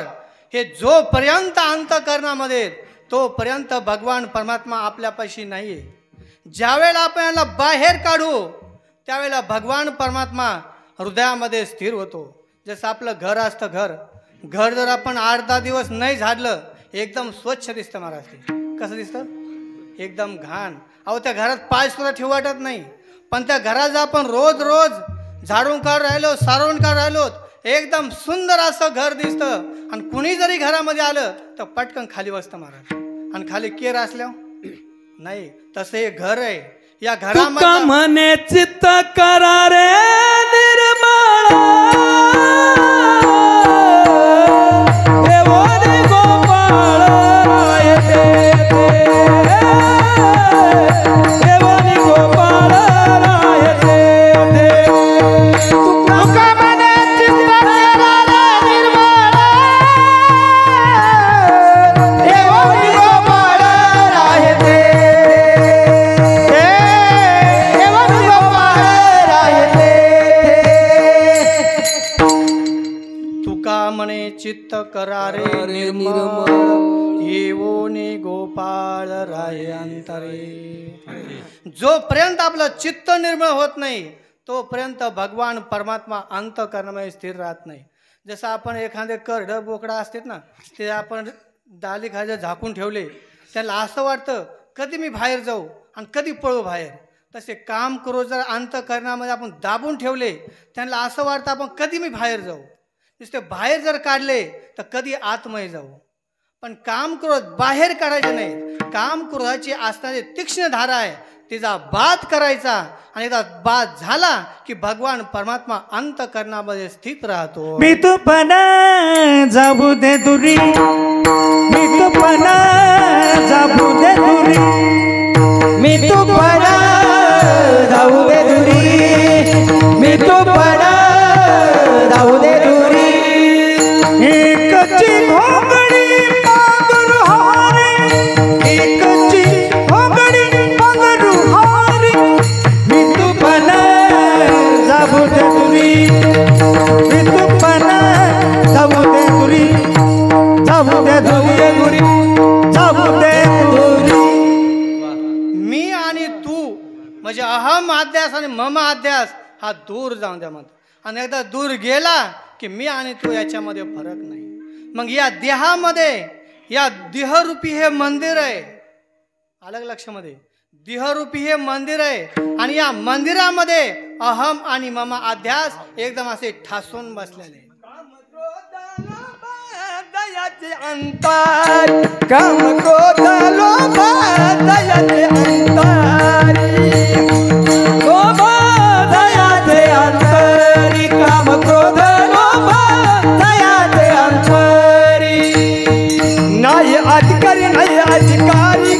हे जोपर्यंत अंतःकरणामध्ये तोपर्यंत भगवान परमात्मा आपल्यापाशी नाहीये. ज्यावेळेला आपण याला बाहेर काढू त्यावेळेला भगवान परमात्मा हृदयामध्ये स्थिर होतो. जसं आपलं घर असतं, घर जर आपण 8-10 दिवस नाही झाडलं एकदम स्वच्छ दिसतं महाराज. ते कसं दिसतं? एकदम घाण. अहो त्या घरात पाय सुद्धा ठेवू वाटत नाही. पण त्या घरात आपण रोज झाडून काढ राहिलो, सारवून काढ राहिलो, एकदम सुंदर असं घर दिसतं. आणि कुणी जरी घरामध्ये आलं तर पटकन खाली बसतं महाराज. आणि खाली केर असल्यावर नाही. तसं हे घर आहे. या तुका घरामध्ये म्हणे चित्त करारे निर्मळा. देवाने गोपाळ राय देते. देवाने गोपाळ राय देते. तुका म्हणे चित्त करारे निर्मळ. देवानी गोपाळ राय देते. देवानी गोपाळ राय देते. तुका म्हणे चित्त करारे निर्मळ. येवोने गोपाळ राय अंतरे. जोपर्यंत आपलं चित्त निर्मळ होत नाही तोपर्यंत भगवान परमात्मा अंतःकरणामध्ये स्थिर राहत नाही. जसं आपण एखादे करडं बोकडा असतात ना, ते आपण डाली खायला झाकून ठेवले, त्याला असं वाटतं कधी मी बाहेर जाऊ आणि कधी पळू बाहेर. तसे काम करू जर अंतःकरणामध्ये आपण दाबून ठेवले त्यांना असं वाटतं आपण कधी मी बाहेर जाऊ. नुसते बाहेर जर काढले तर कधी आतमध्ये जाऊ. पण काम क्रोध बाहेर काढायचे नाही. काम क्रोधाची असणारी तीक्ष्ण धारा आहे, तिचा बाध करायचा. आणि एकदा बाध झाला की भगवान परमात्मा अंतःकरणामध्ये स्थित राहतो. मी तुपना जाऊ दे दुरी. मी तुपना जाऊ दे दुरी. मी तुपना जाऊ दे दुरी. मी तुपना जाऊ दे दुरी. एकची घोंगडी पांघरू हारी. एकची घोंगडी पांघरू हारी. मी तुपना जाऊ दे दुरी. मी तुपना जाऊ दे दुरी. जाऊ दे दुरी. जाऊ दे दुरी. तू म्हणजे अहम अध्यास आणि मम अध्यास हा दूर जाऊन द्या म्हणतो. आणि एकदा दूर गेला की मी आणि तू याच्यामध्ये फरक नाही. मग या देहामध्ये या देहरूपी हे मंदिर आहे. अलग लक्षामध्ये देहरूपी हे मंदिर आहे आणि या मंदिरामध्ये अहम आणि मम अध्यास एकदम असे ठासून बसलेले. दयाचे अंतर काम क्रोध लोभ दयाचे अंतरी लोभ दयाचे अंतरी काम क्रोध लोभ दयाचे अंतरी नाही अधिकारी नाही अधिकारी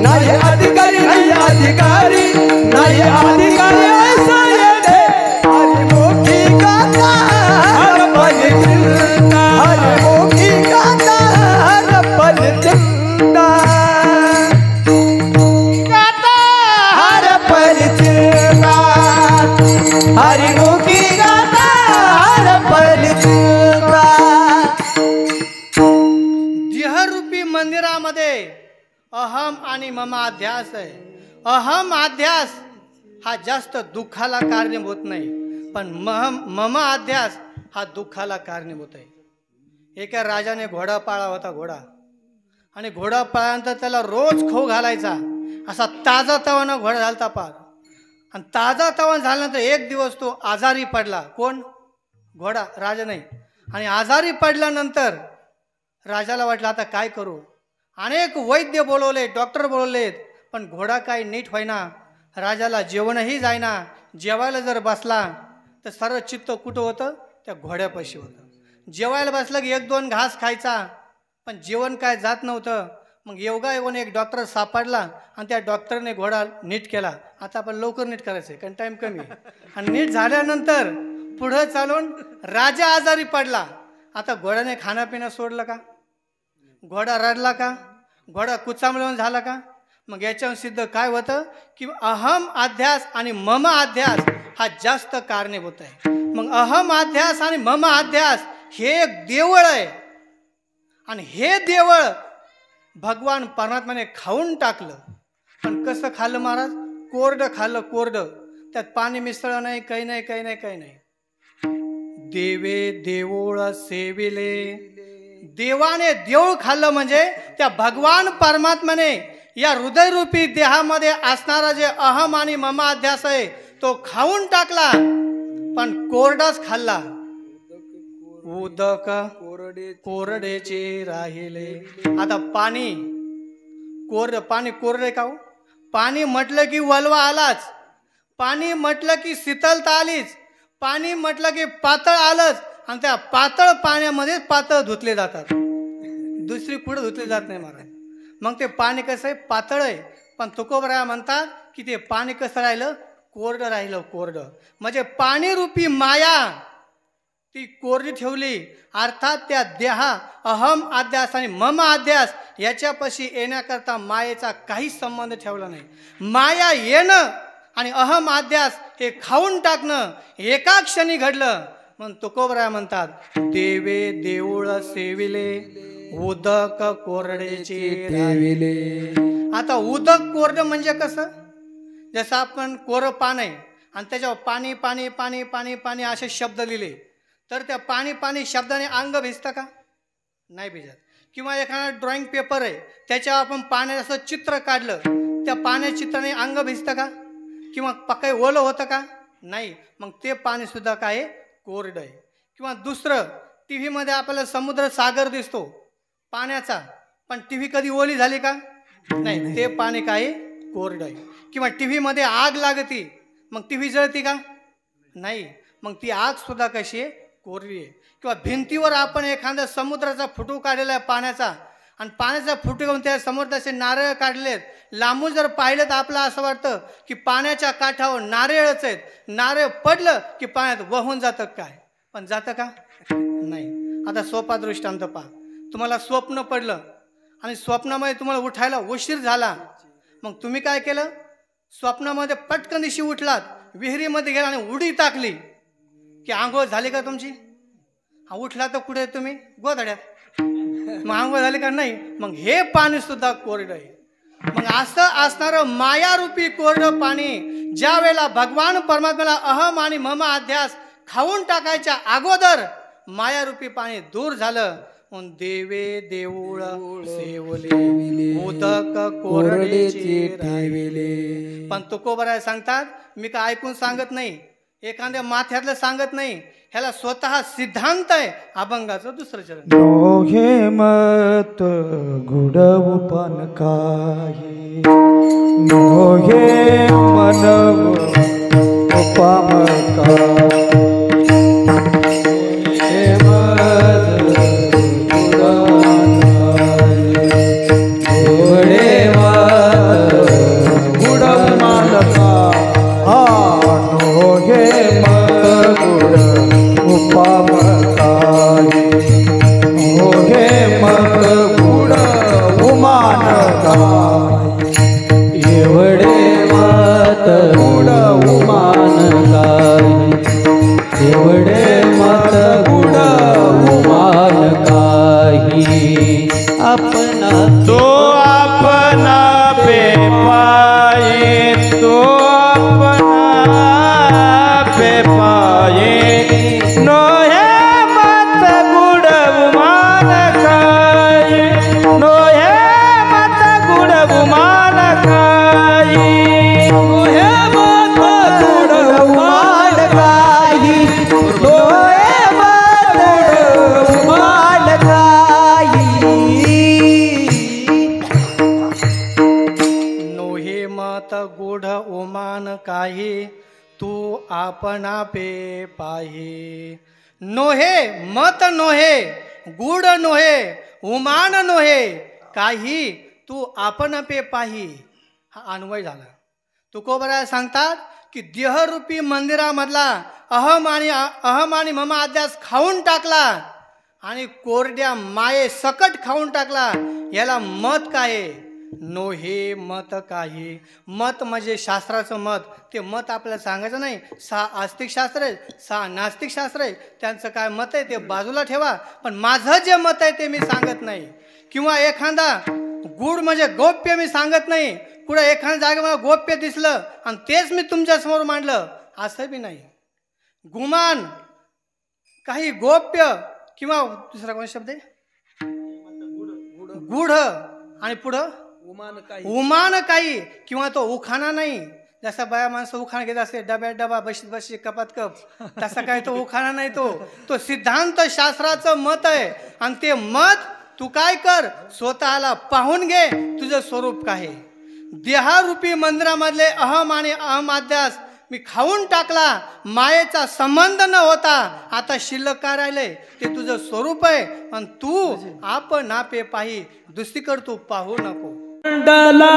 नाही अधिकारी नाही अधिकारी नाही अधिकारी ऐसा येते हरिमुखी गाता हरपल चिंता हरिमुखी गाता हरपल चिंता गाता हरपल चिंता हरिमुखी गाता हरपल चिंता. देहरूपी मंदिरामध्ये अहम आणि मम अध्यास आहे. अहम अध्यास हा जास्त दुःखाला कारणीभूत नाही, पण मम अध्यास हा दुःखाला कारणीभूत आहे. एका राजाने घोडा पाळला होता घोडा, आणि घोडा पाळल्यानंतर त्याला रोज खो घालायचा. असा ताजा तवाना घोडा झालता पार. आणि ताजा तवान झाल्यानंतर एक दिवस तो आजारी पडला. कोण? घोडा, राजा नाही. आणि आजारी पडल्यानंतर राजाला वाटलं आता काय करू. अनेक वैद्य बोलवले, डॉक्टर बोलवलेत, पण घोडा काय नीट व्हायना. राजाला जेवणही जायना. जेवायला जर बसला तर सर्व चित्त कुठं होतं? त्या घोड्यापाशी होतं. जेवायला बसलं की एक दोन घास खायचा, पण जेवण काय जात नव्हतं. मग योगायोगाने एक डॉक्टर सापडला आणि त्या डॉक्टरने घोडा नीट केला. आता आपण लवकर नीट करायचं आहे कारण टाईम कमी आहे. आणि नीट झाल्यानंतर पुढं चालून राजा आजारी पडला. आता घोड्याने खाणंपिणं सोडलं का? घोडा रडला का? घोडा कुचामळून झाला का? मग याच्यावर सिद्ध काय होतं की अहम अध्यास आणि मम अध्यास हा जास्त कारणीभूत आहे. मग अहम अध्यास आणि मम अध्यास हे एक देवळ आहे. आणि हे देवळ भगवान परमात्म्याने खाऊन टाकलं. पण कसं खाल्लं महाराज? कोरडं खाल्लं, कोरडं. त्यात पाणी मिसळलं नाही, काही नाही, काही नाही, काही नाही. देवे देऊळ सेविले, देवाने देऊळ खाल्लं म्हणजे त्या भगवान परमात्म्याने या हृदयरूपी देहामध्ये असणारा जे अहम आणि मम अध्यास आहे तो खाऊन टाकला, पण कोरडाच खाल्ला. उदक कोरडेचे राहिले. आता पाणी कोरडे का हो? पाणी म्हटलं की वलवा आलाच, पाणी म्हटलं की शीतलता आलीच, पाणी म्हटलं की पातळ आलंच. आणि त्या पातळ पाण्यामध्ये पातळ धुतले जातात, दुसरी कुठं धुतले जात नाही महाराज. मग ते पाणी कसं आहे? पातळ आहे. पण तुकोबराया म्हणतात की ते पाणी कसं राहिलं? कोरडं राहिलं, कोरडं. म्हणजे पाणीरूपी माया ती कोरडी ठेवली. अर्थात त्या देहा अहम अध्यास आणि मम अध्यास याच्यापाशी येण्याकरता मायेचा काहीच संबंध ठेवला नाही. माया येणं आणि अहम अध्यास हे खाऊन टाकणं एका क्षणी घडलं. म्हणून तुकोबराया म्हणतात देवे देऊळ सेविले, उदक कोरडेचे ठेविले. आता उदक कोरडं म्हणजे कसं? जसं आपण कोरं पान आहे आणि त्याच्यावर पाणी पाणी पाणी पाणी पाणी असे शब्द लिहिले, तर त्या पाणी पाणी शब्दाने अंग भिजतं का? नाही भिजत. किंवा एखादा ड्रॉइंग पेपर आहे त्याच्यावर आपण पाण्याचं चित्र काढलं, त्या पाण्या चित्राने अंग भिजतं का? किंवा काही ओलं होतं का? नाही. मग ते पाणी सुद्धा काय? कोरडं आहे. किंवा दुसरं, टी व्हीमध्ये आपल्याला समुद्र सागर दिसतो पाण्याचा, पण टी व्ही कधी ओली झाली का? नाही. ते पाणी काय? कोरडं आहे. किंवा टी व्हीमध्ये आग लागती, मग टी व्ही जळती का? नाही. मग ती आग सुद्धा कशी आहे? कोरडी आहे. किंवा भिंतीवर आपण एखाद्या समुद्राचा फोटो काढलेला आहे पाण्याचा, आणि पाण्याचा फोटो घेऊन त्या समुद्राचे नारळ काढलेत, लांबून जर पाहिलं तर आपलं असं वाटतं की पाण्याच्या काठावर नारळच आहेत. नारळ पडलं की पाण्यात वाहून जातं काय? पण जातं का? नाही. आता सोपा दृष्टांत पहा. तुम्हाला स्वप्न पडलं आणि स्वप्नामध्ये तुम्हाला उठायला उशीर झाला, मग तुम्ही काय केलं? स्वप्नामध्ये पटकन दिवशी उठलात, विहिरीमध्ये गेला आणि उडी टाकली की आंघोळ झाली का तुमची? उठला तर कुठे तुम्ही? गोधड्यात. मग आंघोळ झाली का? नाही. मग हे पाणी सुद्धा कोरडं आहे. मग असं असणारं मायारूपी कोरडं पाणी ज्या वेळेला भगवान परमात्म्याला अहम आणि मम अध्यास खाऊन टाकायच्या अगोदर मायारूपी पाणी दूर झालं. मग देवे देऊळ सेवले उदक कोरडेचे ठेविले. पण तुकोबराय सांगतात, मी काय ऐकून सांगत नाही, एखाद्या माथ्यातलं सांगत नाही, ह्याला स्वतः सिद्धांत आहे. अभंगाचं दुसरं चरण. नोहे मत गुडवपन काही नोहे मनव उपम आपणा पे पाही. नोहे मत नोहे गुड नोहे उमान नोहे काही तू आपण पे पाही. हा अन्वय झाला. तुकोबराय सांगतात की देहरूपी मंदिरामधला अहम आणि मम अध्यास खाऊन टाकला आणि कोरड्या माये सकट खाऊन टाकला. याला मत काय? नोहे मत काही. मत म्हणजे शास्त्राचं मत. ते मत आपल्याला सांगायचं नाही. 6 आस्तिक शास्त्र आहे, 6 नास्तिक शास्त्र आहे. त्यांचं काय मत आहे ते बाजूला ठेवा. पण माझं जे मत आहे ते मी सांगत नाही. किंवा एखादा गुड म्हणजे गोप्य मी सांगत नाही. कुठं एखाद्या जागे मला गोप्य दिसलं आणि तेच मी तुमच्यासमोर मांडलं असं बी नाही. गुमान काही गोप्य किंवा दुसरा कोणता शब्द आहे गुढ आणि पुढं उमान काही किंवा तो उखाणा नाही. जसा बाया माणसं उखाणा घेत असते डब्यात डबा बशीत बशी कपात कप, तसा काही तो उखाणा नाही. तो सिद्धांत शास्त्राचं मत आहे. आणि ते मत तू काय कर, स्वतःला पाहून घे तुझं स्वरूप काय. देहरूपी मंदिरामधले अहम आणि अहम अध्यास मी खाऊन टाकला. मायेचा संबंध न होता आता शिल्लक काय राहिलंय ते तुझं स्वरूप आहे. आणि तू आपण पे पाही, दुसरीकडे तू पाहू नको. डला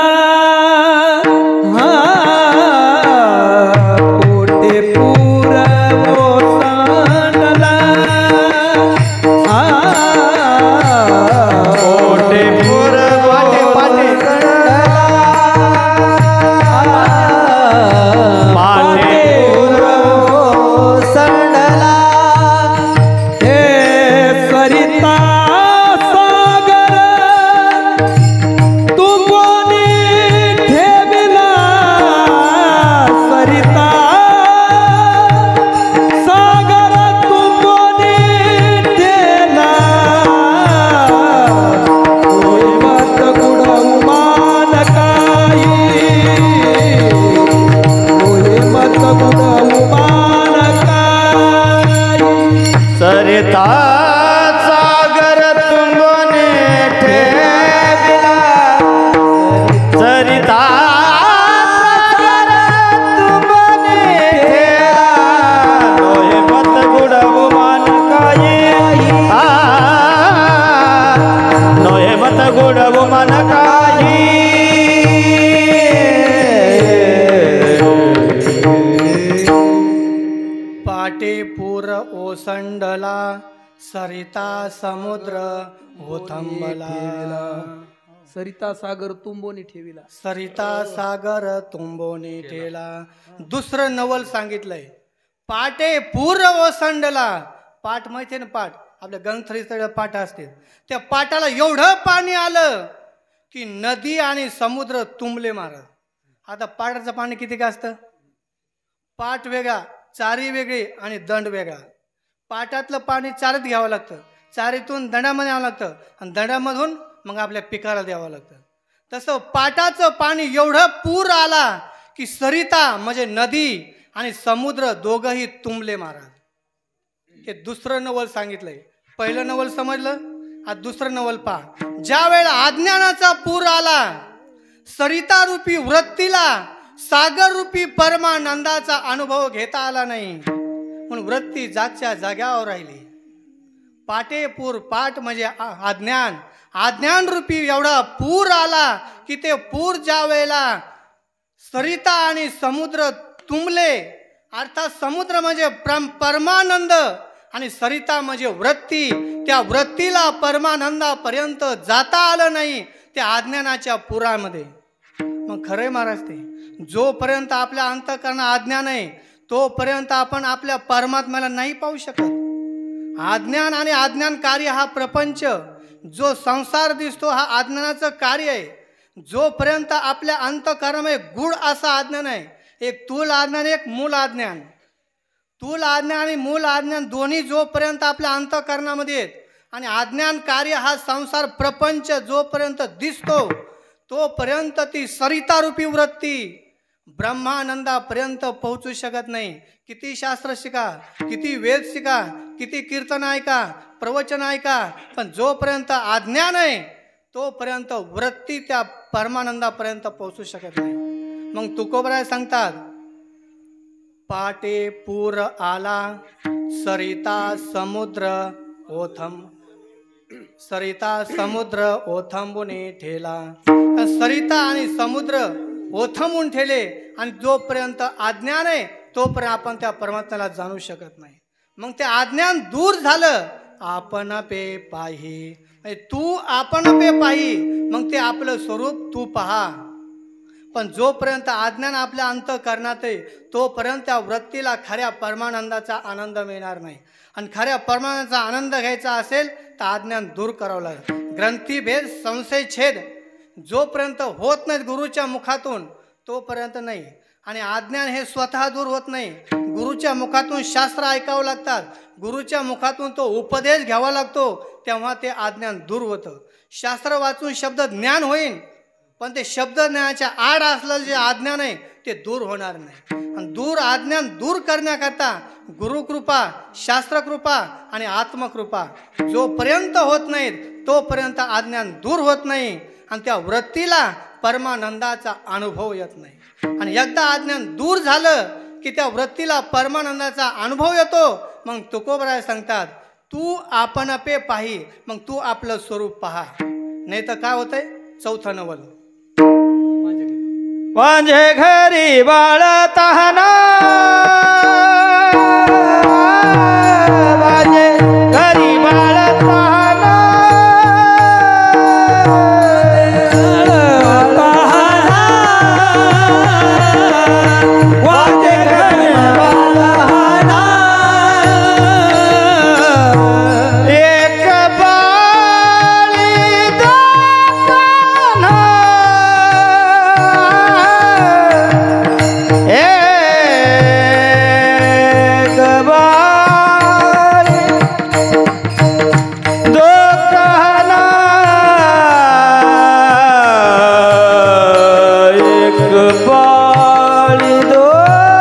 पोटे पुरवो सांडला पोटे पुरवो पाटे पुरवो सांडला. हे सरिता सागर तू कोणी ठेविला. सरिता सागर तू कोणी ठेला. होय मत गुड उमान काही. होय मत गुड उमान काही. सरिता सागर तुंबने ठेविला. सरिता सागर तुंबने ठेविला. नोहे मत गुड उमान काही. नोहे मत गुड उमान काही. पाटे पूर ओसंडला सरिता समुद्र ओथंबला. सरिता सागर तुंबोनी ठेविला. सरिता सागर तुंबोनी ठेला. दुसरं नवल सांगितलंय. पाटे पूर ओसंडला. पाट माहिती ना, पाट आपल्या गंगथळीचं पाट असते. त्या पाटाला एवढं पाणी आलं की नदी आणि समुद्र तुंबले मारत. आता पाटाचं पाणी किती का असतं? पाट वेगळा, चारी वेगळी आणि दंड वेगळा. पाटातलं पाणी चारीत घ्यावं लागतं, चारीतून दंडामध्ये यावं लागतं आणि दंडामधून मग आपल्या पिकाला द्यावं लागतं. तसं पाटाचं पाणी एवढं पूर आला की सरिता म्हणजे नदी आणि समुद्र दोघंही तुंबले महाराज. हे दुसरं नवल सांगितलंय. पहिलं नवल समजलं, आज दुसरं नवल पहा. ज्या वेळेला अज्ञानाचा पूर आला, सरिता रूपी वृत्तीला सागर रूपी परमानंदाचा अनुभव घेता आला नाही, म्हणून वृत्ती जागच्या जाग्यावर राहिली. पाटेपूर, पाट म्हणजे अज्ञान, अज्ञान रूपी एवढा पूर आला की ते पूर ज्या वेळेला सरिता आणि समुद्र तुंबले, अर्थात समुद्र म्हणजे परमानंद आणि सरिता म्हणजे वृत्ती, त्या वृत्तीला परमानंदापर्यंत जाता आलं नाही त्या अज्ञानाच्या पुरामध्ये. मग खरंय महाराज, ते जोपर्यंत आपल्या अंतःकरणात अज्ञान आहे तोपर्यंत आपण आपल्या परमात्म्याला नाही पाहू शकत. अज्ञान आणि अज्ञान कार्य हा प्रपंच, जो संसार दिसतो हा अज्ञानाचं कार्य आहे. जोपर्यंत आपल्या अंतःकरणामध्ये गुढ असा अज्ञान आहे, एक तूल अज्ञान, एक मूल अज्ञान. तूल अज्ञान आणि मूल अज्ञान दोन्ही जोपर्यंत आपल्या अंतःकरणामध्ये आहेत आणि अज्ञान कार्य हा संसार प्रपंच जोपर्यंत दिसतो तोपर्यंत ती सरिता रूपी वृत्ती ब्रह्मानंदापर्यंत पोहोचू शकत नाही. किती शास्त्र शिका, किती वेद शिका, किती कीर्तन ऐका, प्रवचन ऐका, पण जोपर्यंत अज्ञान आहे तोपर्यंत वृत्ती त्या परमानंदापर्यंत पोहोचू शकत नाही. मग तुकोबराय सांगतात, पाटे पूर आला सरिता समुद्र ओथम, सरिता समुद्र ओथंबुने ठेला. सरिता आणि समुद्र ओथंबून ठेले आणि जोपर्यंत अज्ञान आहे तोपर्यंत आपण त्या परमात्म्याला जाणू शकत नाही. मग ते अज्ञान दूर झालं, आपण पे पाही, तू आपण पे पाही, मग ते आपलं स्वरूप तू पहा. पण जोपर्यंत अज्ञान आपल्या अंतःकरणात आहे तोपर्यंत त्या वृत्तीला खऱ्या परमानंदाचा आनंद मिळणार नाही. आणि खऱ्या परमानंदाचा आनंद घ्यायचा असेल तर अज्ञान दूर करावं लागेल. ग्रंथीभेद संशय छेद जोपर्यंत होत नाहीत गुरुच्या मुखातून तोपर्यंत नाही. आणि अज्ञान हे स्वतः दूर होत नाही, गुरुच्या मुखातून शास्त्र ऐकावं लागतात, गुरुच्या मुखातून तो उपदेश घ्यावा लागतो, तेव्हा ते अज्ञान दूर होतं. शास्त्र वाचून शब्द ज्ञान होईल, पण ते शब्द ज्ञानाच्या आड असलेलं जे अज्ञान आहे ते दूर होणार नाही. आणि अज्ञान दूर करण्याकरता गुरुकृपा, शास्त्रकृपा आणि आत्मकृपा जोपर्यंत होत नाहीत तोपर्यंत अज्ञान दूर होत नाही आणि त्या वृत्तीला परमानंदाचा अनुभव येत नाही. आणि एकदा अज्ञान दूर झालं की त्या वृत्तीला परमानंदाचा अनुभव येतो. मग तुकोबराय सांगतात, तू आपण पे पाही, मग तू आपलं स्वरूप पहा. नाही तर काय होतंय? चौथं नवल. माझे घरी बाळ तहाना, माझे घरी बाळ तहाना, माझे घरी बाळ तहाना, एक बाळी दोकाना,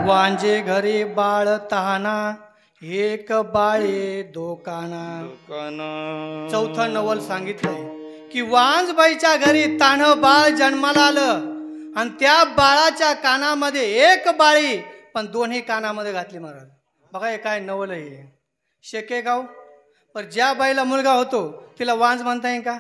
वांजे घरी बाळ तहाना, एक बाळे दोकाना. चौथं नवल सांगितलंय की वांजबाईच्या घरी तान्ह बाळ जन्माला आलं आणि त्या बाळाच्या कानामध्ये एक बाळी पण दोन्ही कानामध्ये घातली महाराज. बघा हे काय नवल आहे. शेकेगाव पर ज्या बाईला मुलगा होतो तिला वांज म्हणता येईल का?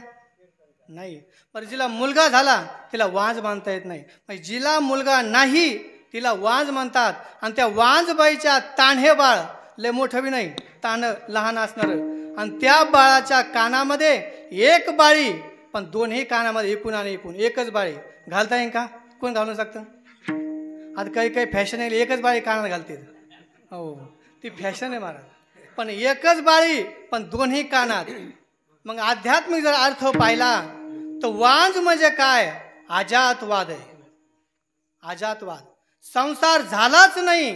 नाही. पर जिला मुलगा झाला तिला वांज म्हणता येत नाही. म्हणजे जिला मुलगा नाही तिला वांज म्हणतात. आणि त्या वांजबाईच्या तान्हे बाळ लय मोठं बी नाही, तान्ह लहान असणार आणि त्या बाळाच्या कानामध्ये एक बाळी पण दोन्ही कानामध्ये एकूण आणि एकूण एकच बाळी घालता येईल का? कोण घालू शकतं? आता काही काही फॅशन आहे एकच बाळी कानात घालते. हो ती फॅशन आहे महाराज. पण एकच बाळी पण दोन्ही कानात. मग आध्यात्मिक जर अर्थ पाहिला तर वांज म्हणजे काय? अजातवाद आहे. अजातवाद. संसार झालाच नाही.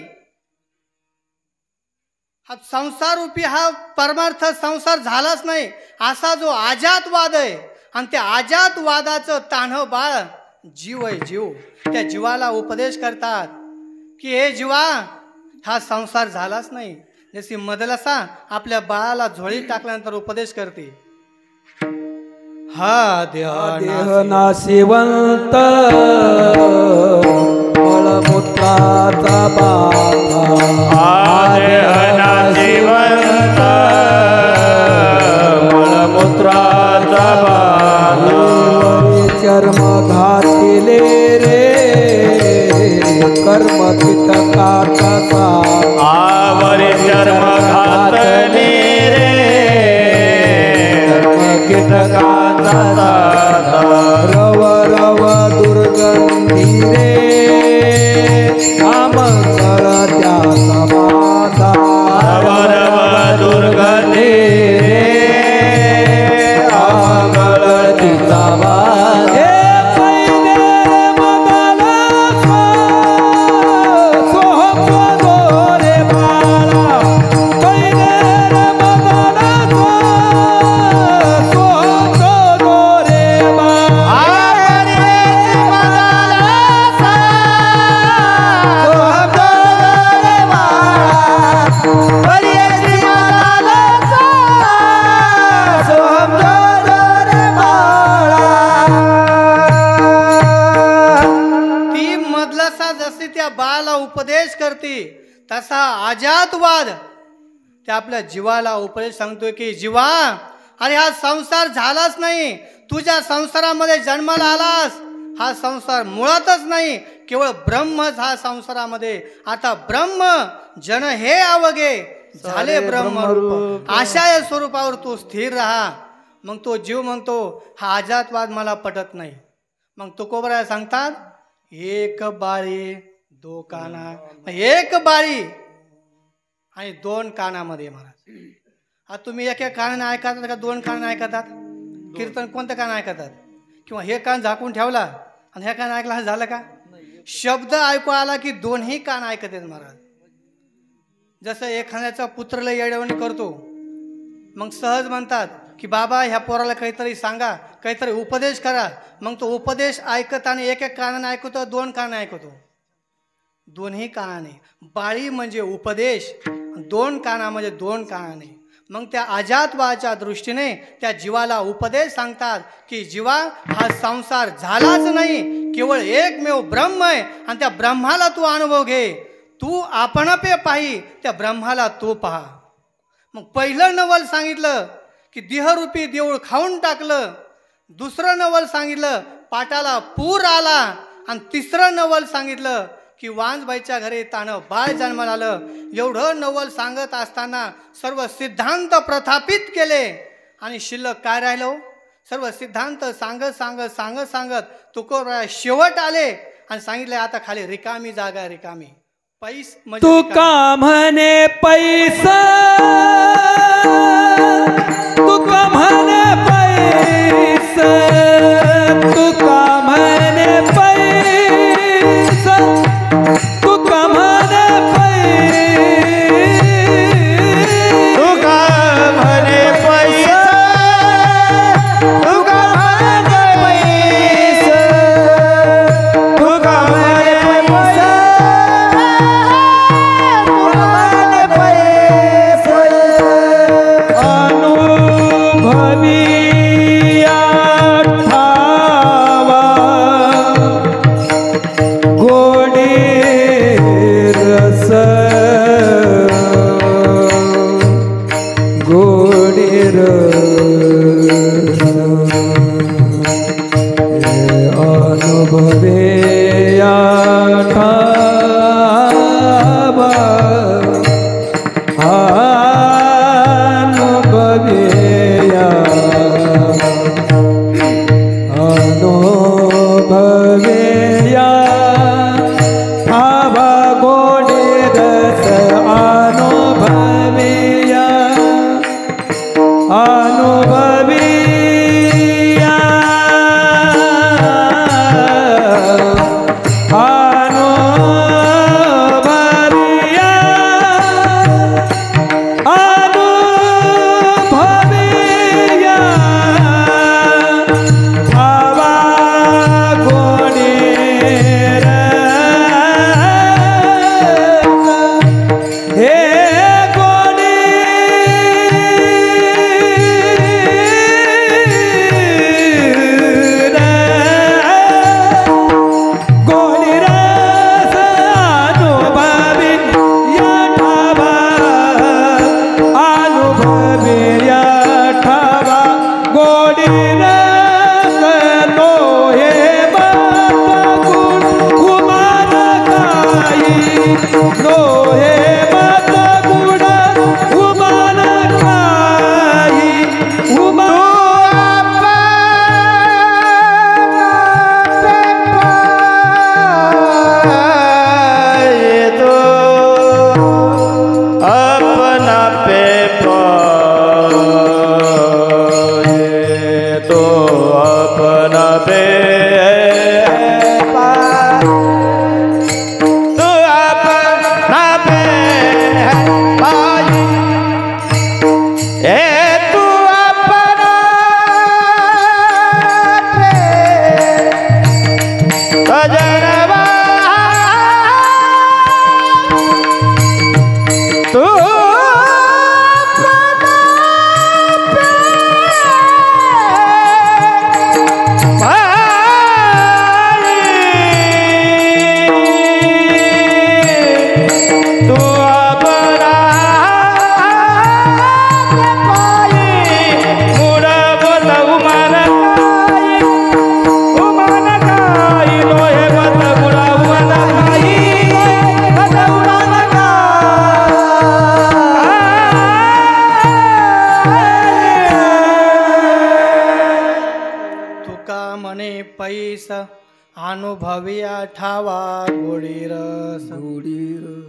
हा संसार रूपी हा परमार्थ संसार झालाच नाही असा जो अजातवाद आहे. आणि त्या अजातवादाचं तान्ह बाळ जीव आहे. जीव. त्या जीवाला उपदेश करतात की हे जीवा हा संसार झालाच नाही. जशी मदलसा आपल्या बाळाला झोळीत टाकल्यानंतर उपदेश करते. हा देह नाशिवंत मळमूत्राचा बाधा. देह नाशिवंत मळमूत्राचा बाधा. चर्म घातिले रे कर्म कीटकाचा साधा. आवरी चर्म घातले रे कीटकाचा साधा. रव रव दुर्गंधी रे आमंगळ त्या समाधा. रव रव दुर्गंधी रे आमंगळ तिचा बाधा. उपदेश करते तसा अजातवाद त्या आपल्या जीवाला उपदेश सांगतोय की जीवा अरे हा संसार झालाच नाही. तुझ्या संसारामध्ये जन्माला आलास हा संसार मुळातच नाही. केवळ ब्रह्मच हा संसारामध्ये. आता ब्रह्म जन हे अवघे झाले ब्रह्मरूप. अशा या स्वरूपावर तू स्थिर राहा. मग तो जीव म्हणतो हा अजातवाद मला पटत नाही. मग तुकोबराय सांगतात एक बाळी दो काना. एक बाळी आणि दोन कानामध्ये महाराज. आता तुम्ही एक एक कानाने ऐकतात का दोन कानाने ऐकतात? कीर्तन कोणत्या कान ऐकतात? किंवा हे कान झाकून ठेवला आणि ह्या कान ऐकला झालं का? शब्द ऐकू आला की दोन्ही कान ऐकत आहेत महाराज. जसं एखाद्याचा पुत्रला येडवणी करतो मग सहज म्हणतात की बाबा ह्या पोराला काहीतरी सांगा, काहीतरी उपदेश करा. मग तो उपदेश ऐकताना एक एक कानाने ऐकतो, दोन कानाने ऐकतो, दोन्ही कानाने. बाळी म्हणजे उपदेश, दोन काना म्हणजे दोन कानाने. मग त्या अजातवाच्या दृष्टीने त्या जीवाला उपदेश सांगतात की जीवा हा संसार झालाच नाही. केवळ एकमेव ब्रह्म आहे आणि त्या ब्रह्माला तू अनुभव घे. तू आपणपे पाही त्या ब्रह्माला तू पहा. मग पहिलं नवल सांगितलं की देहरूपी देऊळ खाऊन टाकलं. दुसरं नवल सांगितलं पाटाला पूर आला. आणि तिसरं नवल सांगितलं की वांजबाईच्या घरी तानं बाळ जन्माला आलं. एवढं नवल सांगत असताना सर्व सिद्धांत प्रथापित केले आणि शिल्लक काय राहिलं? सर्व सिद्धांत सांगत सांगत सांगत सांगत तुकोबराय शेवट आले आणि सांगितले आता खाली रिकामी जागा, रिकामी पैस. तू का म्हणे पैसा, तू का म्हणे पैसा, तू का म्हणे पैसा, तू का म्हणे तू का म्हणे पैसा, तू का म्हणे पैसा, तू का म्हणे पैसा, तू म्हणे पैसा. अनुभवी या ठावा अनुभवेया अनुभवेया ठावा गोडे रस अनुभवेया अनुभविया अनुभविया अनुभविया भावा गोडे हे पैस अनुभविया ठावा गोडी रस.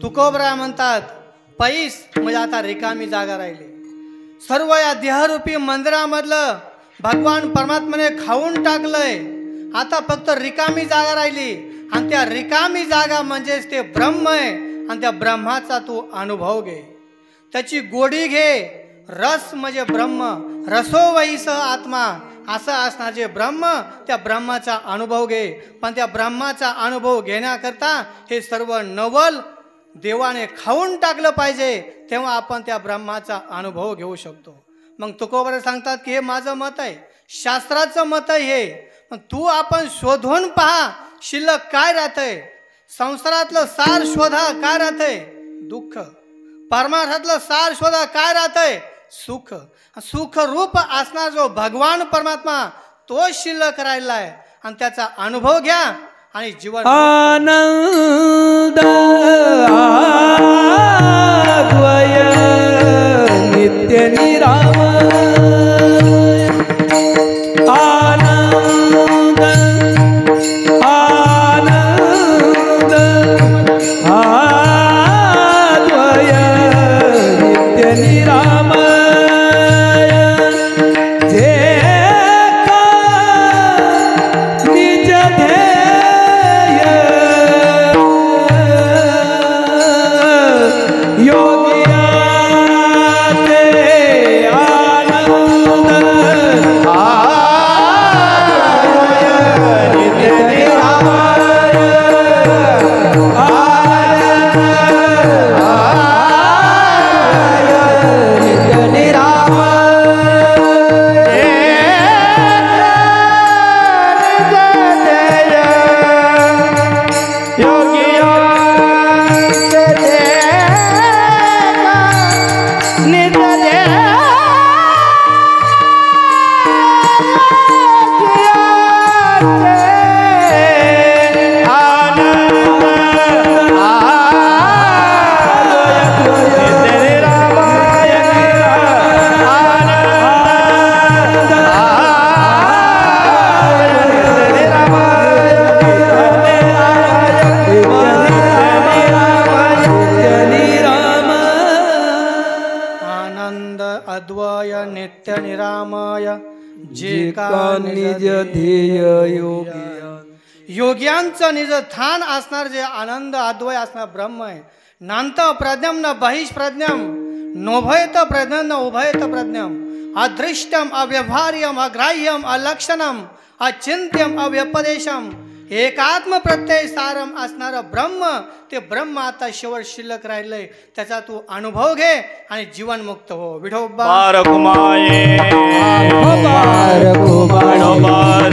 तुकोबरा म्हणतात पैस म्हणजे आता रिकामी जागा राहिली. सर्व या देहरूपी मंदिरामधलं भगवान परमात्म्याने खाऊन टाकलंय. आता फक्त रिकामी जागा राहिली आणि त्या रिकामी जागा म्हणजेच ते ब्रह्म आहे आणि त्या ब्रह्माचा तू अनुभव घे, त्याची गोडी घे. रस म्हणजे ब्रह्म, रसो वैस आत्मा असं असणार जे ब्रह्म, त्या ब्रह्माचा अनुभव घे. पण त्या ब्रह्माचा अनुभव घेण्याकरता हे सर्व नवल देवाने खाऊन टाकलं पाहिजे, तेव्हा आपण त्या ब्रह्माचा अनुभव घेऊ शकतो. मग तुकोबरे सांगतात की हे माझं मत आहे, शास्त्राचं मत आहे हे. पण तू आपण शोधून पहा शिल्लक काय राहतंय. संसारातलं सार शोधा काय राहतंय, दुःख. परमार्थातलं सार शोधा काय राहतंय, सुख. सुख रूप असणार जो भगवान परमात्मा तो शिल्लक राहिला आहे आणि त्याचा अनुभव घ्या आणि जीवन आनंद द्वय नित्य निरामय. आनंद आनंद द्वय नित्य निरामय. निज ध्येय योग्यांचं निज स्थान असणार जे आनंद अद्वय असणार ब्रह्म आहे. नांत प्रज्ञम न बहिष प्रज्ञम नोभयत प्रज्ञम न उभयत प्रज्ञम अदृष्टम अव्यवहार्यम अग्राह्यम अलक्षणम अचिंत्यम अव्यपदेशम एकात्म प्रत्यय सारम असणार ब्रह्म. ते ब्रह्म आता शेवट शिल्लक राहिलंय, त्याचा तू अनुभव घे आणि जीवनमुक्त हो. विठोबा बारकुमाये बारकुमाये. विठोबा